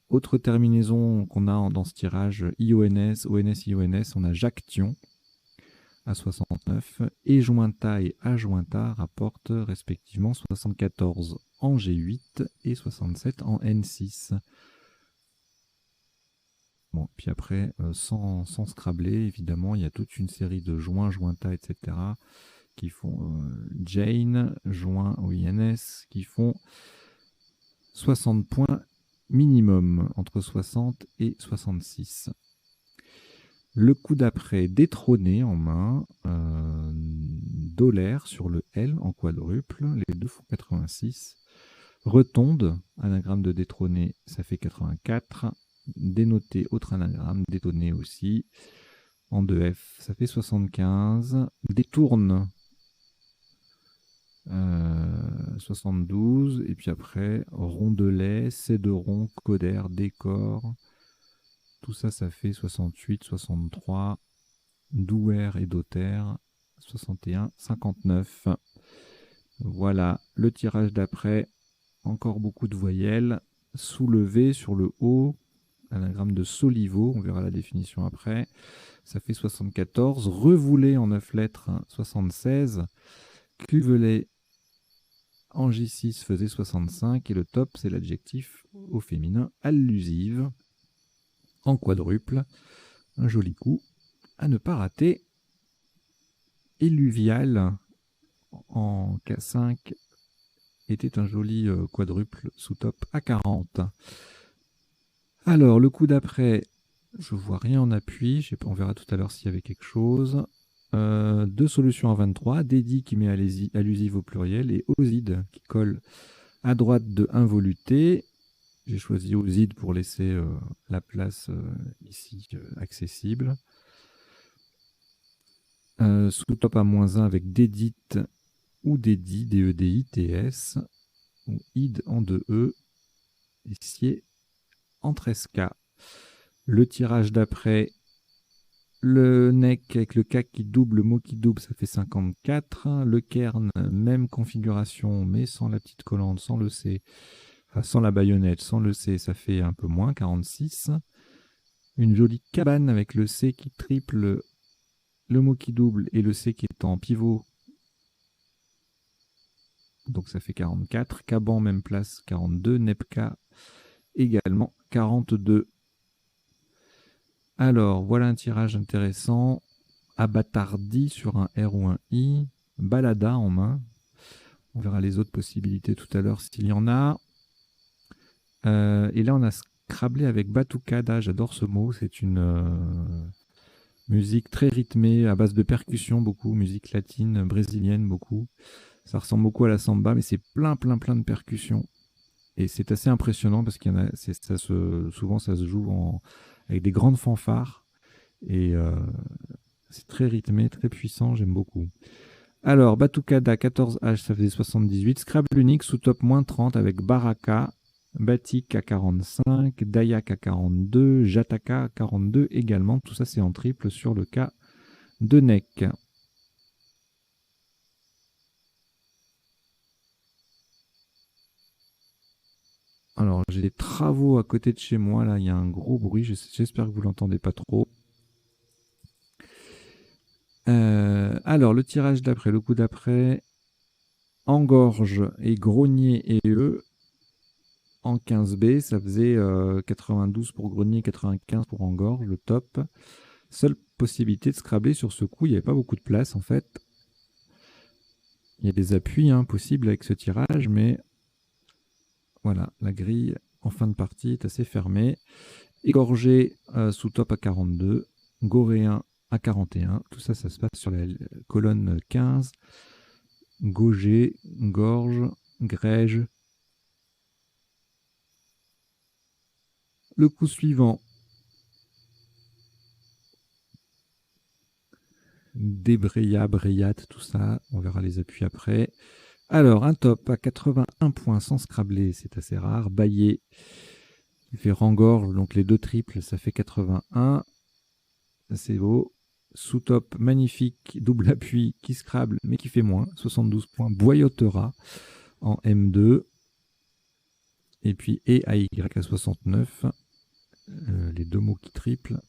Autre terminaison qu'on a dans ce tirage, IONS, ONS, IONS, on a Jacques-Tion à 69 et Jointa et Ajointa rapportent respectivement 74 en G8 et 67 en N6. Bon, puis après, sans scrabler, évidemment, il y a toute une série de joints, jointa, etc. qui font Jane, joint au INS, qui font 60 points minimum, entre 60 et 66. Le coup d'après, détrôné en main, Dollar sur le L en quadruple, les deux font 86. Retonde, anagramme de détrôné, ça fait 84. Dénoté, autre anagramme, détonné aussi, en 2F, ça fait 75. Détourne, 72. Et puis après, rondelet, céderon, coder, décor. Tout ça, ça fait 68, 63. Douer et Dauter, 61, 59. Voilà, le tirage d'après, encore beaucoup de voyelles. Soulevé sur le haut, anagramme de Solivo, on verra la définition après. Ça fait 74. Revoulé en 9 lettres, 76. Cuvelet en J6 faisait 65. Et le top, c'est l'adjectif au féminin allusive en quadruple. Un joli coup à ne pas rater. Éluvial en K5 était un joli quadruple sous top à 40. Alors, le coup d'après, je vois rien en appui. On verra tout à l'heure s'il y avait quelque chose. Deux solutions à 23. Dédi qui met allusive au pluriel et Oside qui colle à droite de involuté. J'ai choisi Oside pour laisser la place ici accessible. Sous top à -1 avec dédite ou dédi, D-E-D-I-T-S, ou id en 2E, et sied en 13K. Le tirage d'après, le nec avec le K qui double, le mot qui double, ça fait 54. Le kern, même configuration, mais sans la petite collante, sans le C, enfin sans la baïonnette, sans le C, ça fait un peu moins, 46. Une jolie cabane avec le C qui triple, le mot qui double et le C qui est en pivot. Donc ça fait 44. Caban, même place, 42. Nepka, également 42. Alors, voilà un tirage intéressant. Abatardi sur un R ou un I. Balada en main. On verra les autres possibilités tout à l'heure s'il y en a. Et là, on a scrablé avec Batucada. J'adore ce mot. C'est une musique très rythmée, à base de percussions, beaucoup. Musique latine, brésilienne, beaucoup. Ça ressemble beaucoup à la samba, mais c'est plein de percussions. Et c'est assez impressionnant parce qu'il y en a, souvent ça se joue avec des grandes fanfares. Et C'est très rythmé, très puissant, j'aime beaucoup. Alors, Batucada 14H, ça faisait 78. Scrabble unique sous top moins 30 avec Baraka, Batik à 45, Dayak à 42, Jataka à 42 également. Tout ça, c'est en triple sur le cas de NEC. Alors, j'ai des travaux à côté de chez moi. Là, il y a un gros bruit. J'espère que vous l'entendez pas trop. Alors, le tirage d'après, le coup d'après, Engorge et Grognier et eux, en 15B, ça faisait 92 pour Grognier, 95 pour Engorge, le top. Seule possibilité de scrabler sur ce coup, il n'y avait pas beaucoup de place en fait. Il y a des appuis possibles avec ce tirage, mais voilà, la grille en fin de partie est assez fermée. Égorgé sous top à 42, Goréen à 41. Tout ça, ça se passe sur la colonne 15. Gauger, Gorge, Grège. Le coup suivant. Débreya, Breyat, tout ça. On verra les appuis après. Alors, un top à 81 points sans scrabler, c'est assez rare. Baillet, il fait Rangorge, donc les deux triples, ça fait 81. C'est beau. Sous-top, magnifique, double appui qui scrable, mais qui fait moins, 72 points. Boyotera en M2. Et puis E à Y à 69. Les deux mots qui triplent.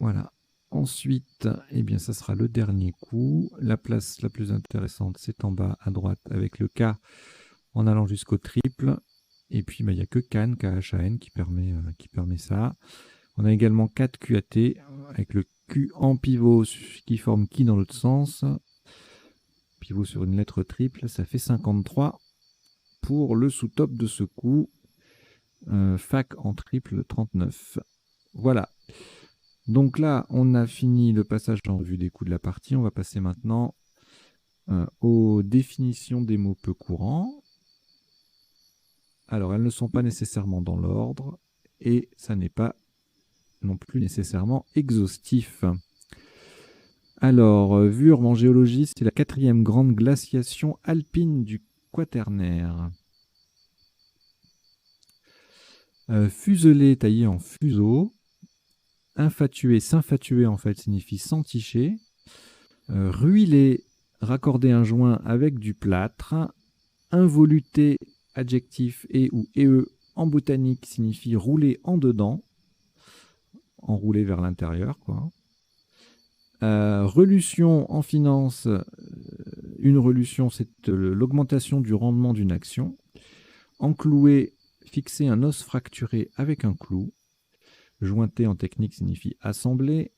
Voilà. Ensuite, eh bien, ça sera le dernier coup. La place la plus intéressante, c'est en bas à droite avec le K en allant jusqu'au triple. Et puis, il n'y a que Can, KHAN qui permet ça. On a également 4 QAT avec le Q en pivot qui forme qui dans l'autre sens. Pivot sur une lettre triple, ça fait 53 pour le sous-top de ce coup. Fac en triple, 39. Voilà. Donc là, on a fini le passage en revue des coups de la partie. On va passer maintenant aux définitions des mots peu courants. Alors, elles ne sont pas nécessairement dans l'ordre et ça n'est pas non plus nécessairement exhaustif. Alors, Wurm en géologie, c'est la 4e grande glaciation alpine du Quaternaire. Fuselé, taillé en fuseau. Infatué, s'infatuer en fait signifie s'enticher. Ruilé, raccorder un joint avec du plâtre. Involuté, adjectif et ou e en botanique signifie rouler en dedans, enrouler vers l'intérieur, quoi. Relution en finance, une relution, c'est l'augmentation du rendement d'une action. Enclouer, fixer un os fracturé avec un clou. Jointer en technique signifie assembler.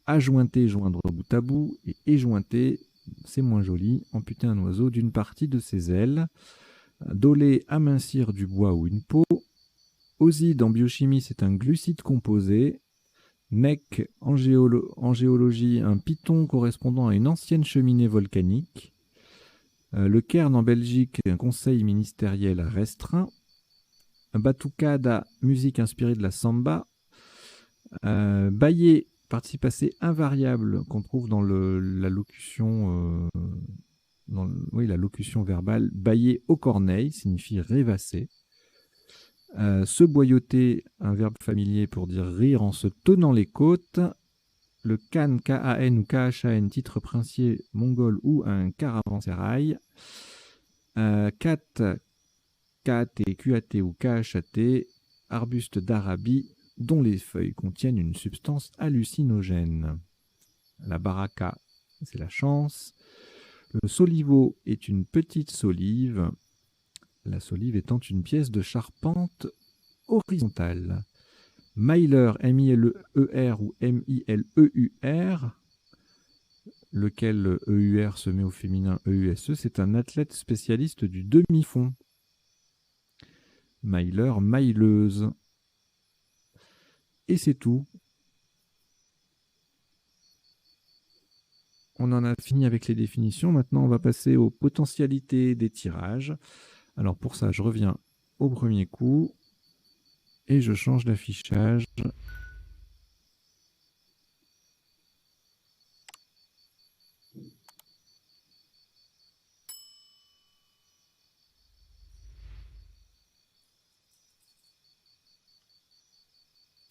Ajointer, joindre bout à bout. Et éjointer, c'est moins joli, amputer un oiseau d'une partie de ses ailes. Doler, amincir du bois ou une peau. Oside en biochimie, c'est un glucide composé. NEC en géologie, un piton correspondant à une ancienne cheminée volcanique. Le Cairn en Belgique, un conseil ministériel restreint. Batucada, musique inspirée de la samba. Bailler, participe passé invariable qu'on trouve dans la locution, la locution verbale. Bailler au corneille signifie rêvasser. Se boyoter, un verbe familier pour dire rire en se tenant les côtes. Le Kan, K-A-N ou K-H-A-N, titre princier mongol ou un caravansérail. Kat, K-A-T, Q-A-T ou K-H-A-T, arbuste d'Arabie dont les feuilles contiennent une substance hallucinogène. La baraka, c'est la chance. Le solivo est une petite solive. La solive étant une pièce de charpente horizontale. Myler, M-I-L-E-R ou M-I-L-E-U-R, lequel E-U-R se met au féminin E-U-S-E, c'est un athlète spécialiste du demi-fond. Myler, myleuse. Et c'est tout. On en a fini avec les définitions. Maintenant, on va passer aux potentialités des tirages. Alors pour ça, je reviens au premier coup et je change d'affichage.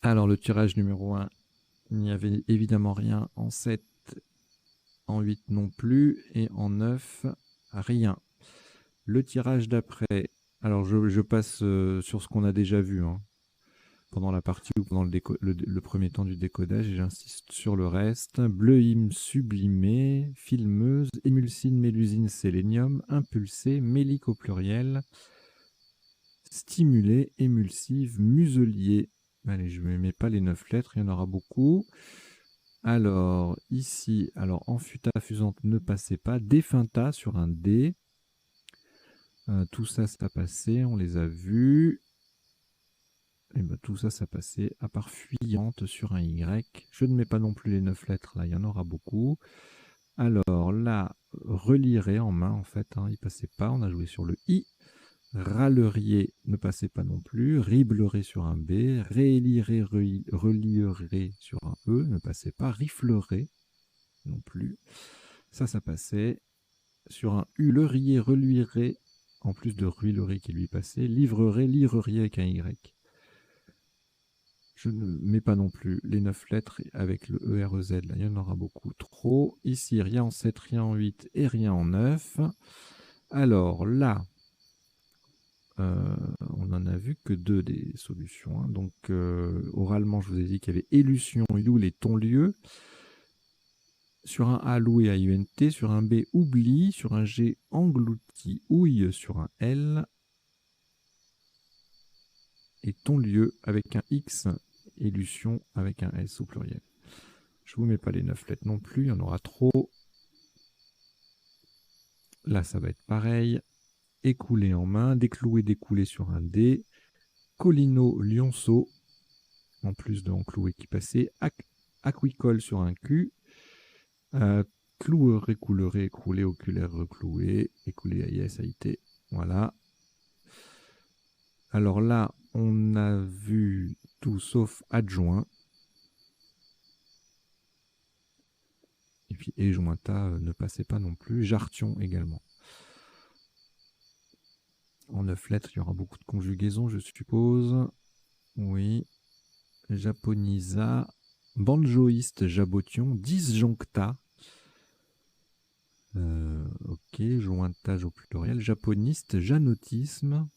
Alors, le tirage numéro 1, il n'y avait évidemment rien. En 7, en 8 non plus. Et en 9, rien. Le tirage d'après, alors je passe sur ce qu'on a déjà vu hein, pendant la partie ou pendant le premier temps du décodage, et j'insiste sur le reste. Bleuime sublimé, filmeuse, émulsine, mélusine, sélénium, impulsé, mélique au pluriel, stimulé, émulsive, muselier. Allez, je ne mets pas les 9 lettres, il y en aura beaucoup. Alors, ici, alors enfuta, fusante, ne passez pas. Défunta sur un D. Tout ça, ça passait, on les a vus. Et ben, tout ça, ça passait, à part fuyante sur un Y. Je ne mets pas non plus les 9 lettres, là, il y en aura beaucoup. Alors là, reliré en main, en fait, hein, il passait pas, on a joué sur le I. Râlerier ne passait pas non plus. Riblerait sur un B. Rééliré, relierait sur un E, ne passait pas. Riflerait non plus. Ça passait. Sur un U, leurier, reluirait, en plus de ruilerie qui lui passait. Livrerait, lirerie avec un Y. Je ne mets pas non plus les 9 lettres avec le EREZ, là, il y en aura beaucoup trop. Ici, rien en 7, rien en 8 et rien en 9. Alors là, on n'en a vu que 2 des solutions. Hein. Donc, oralement, je vous ai dit qu'il y avait élution, youle et ton-lieu. Sur un A, loué, AUNT. Sur un B, oubli. Sur un G, englouti, ouille. Sur un L, et ton-lieu avec un X, élution avec un S au pluriel. Je ne vous mets pas les 9 lettres non plus, il y en aura trop. Là, ça va être pareil. Écoulé en main, décloué, découlé sur un D. Colino, lionceau, en plus de encloué qui passait. Aquicole sur un Q. Cloueur, écouleré, écroulé, oculaire, recloué. Écoulé, AIS, AIT. Voilà. Alors là, on a vu tout sauf adjoint. Et puis éjointa ne passait pas non plus. Jartion également. En 9 lettres, il y aura beaucoup de conjugaisons, je suppose. Oui. Japonisa. Banjoïste, jabotion. Disjoncta. Ok. Jointage au pluriel. Japoniste, janotisme.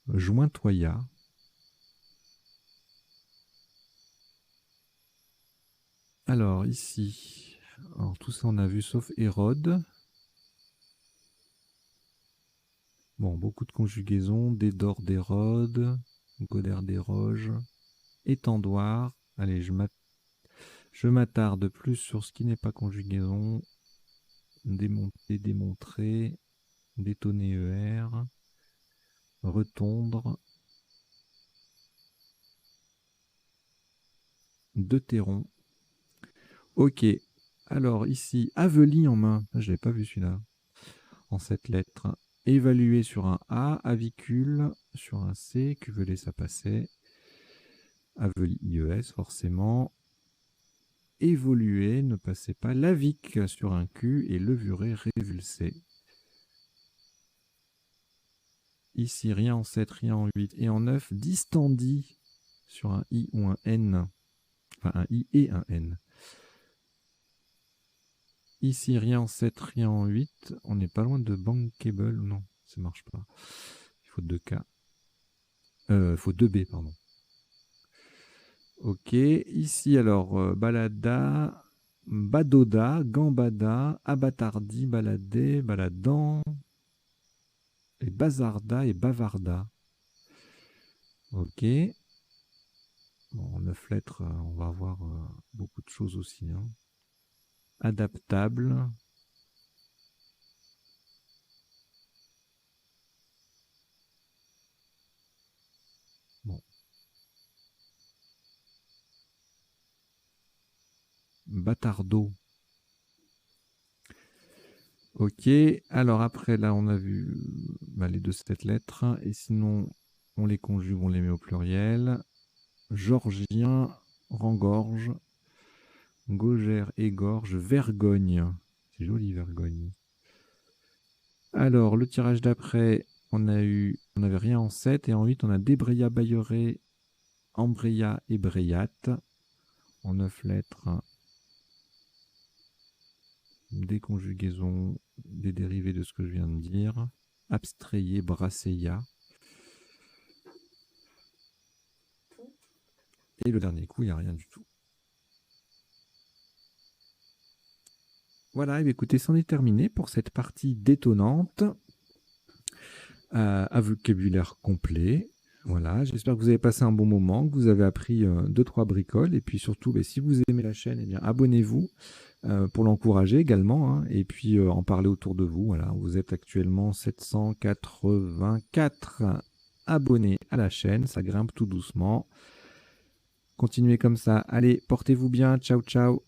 Jointoya. Alors, ici. Alors, tout ça, on a vu sauf Hérode. Bon, beaucoup de conjugaisons. Dédore d'Hérode. Godère d'Héroge. Étendoir. Allez, je m'attarde plus sur ce qui n'est pas conjugaison. Démonter, démontrer. Détonner ER. Retondre. Deutéron. Ok. Alors ici, Aveli en main. Je ne l'ai pas vu celui-là. En 7 lettres. Évaluer sur un A. Avicule sur un C. Cuvelé, ça passait. Aveli IES, forcément. Évoluer ne passait pas. Lavique sur un Q. Et levurer, révulsé. Ici, rien en 7, rien en 8 et en 9. Distendi sur un I ou un N. Enfin, un I et un N. Ici, rien en 7, rien en 8. On n'est pas loin de bankable. Non, ça ne marche pas. Il faut 2 K. Il faut 2 B, pardon. Ok. Ici, alors, balada, badoda, gambada, abatardi, baladé, baladant, et bazarda et bavarda. Ok. Bon, en 9 lettres, on va avoir beaucoup de choses aussi. Hein. Adaptable. Bon. Bâtardeau. Ok. Alors après, là, on a vu les 2 7 lettres. Et sinon, on les conjugue, on les met au pluriel. Georgien, rengorge. Gaugère, égorge. Vergogne. C'est joli, vergogne. Alors, le tirage d'après, on n'avait rien en 7. Et en 8, on a Débreya, Bailleret, Embreya et Breyat. En 9 lettres, des conjugaisons, des dérivés de ce que je viens de dire. Abstrayé, Brasseya. Et le dernier coup, il n'y a rien du tout. Voilà, et écoutez, c'en est terminé pour cette partie détonnante à vocabulaire complet. Voilà, j'espère que vous avez passé un bon moment, que vous avez appris 2-3 bricoles. Et puis surtout, si vous aimez la chaîne, eh bien, abonnez-vous pour l'encourager également. Hein, et puis en parler autour de vous. Voilà, vous êtes actuellement 784 abonnés à la chaîne. Ça grimpe tout doucement. Continuez comme ça. Allez, portez-vous bien. Ciao, ciao.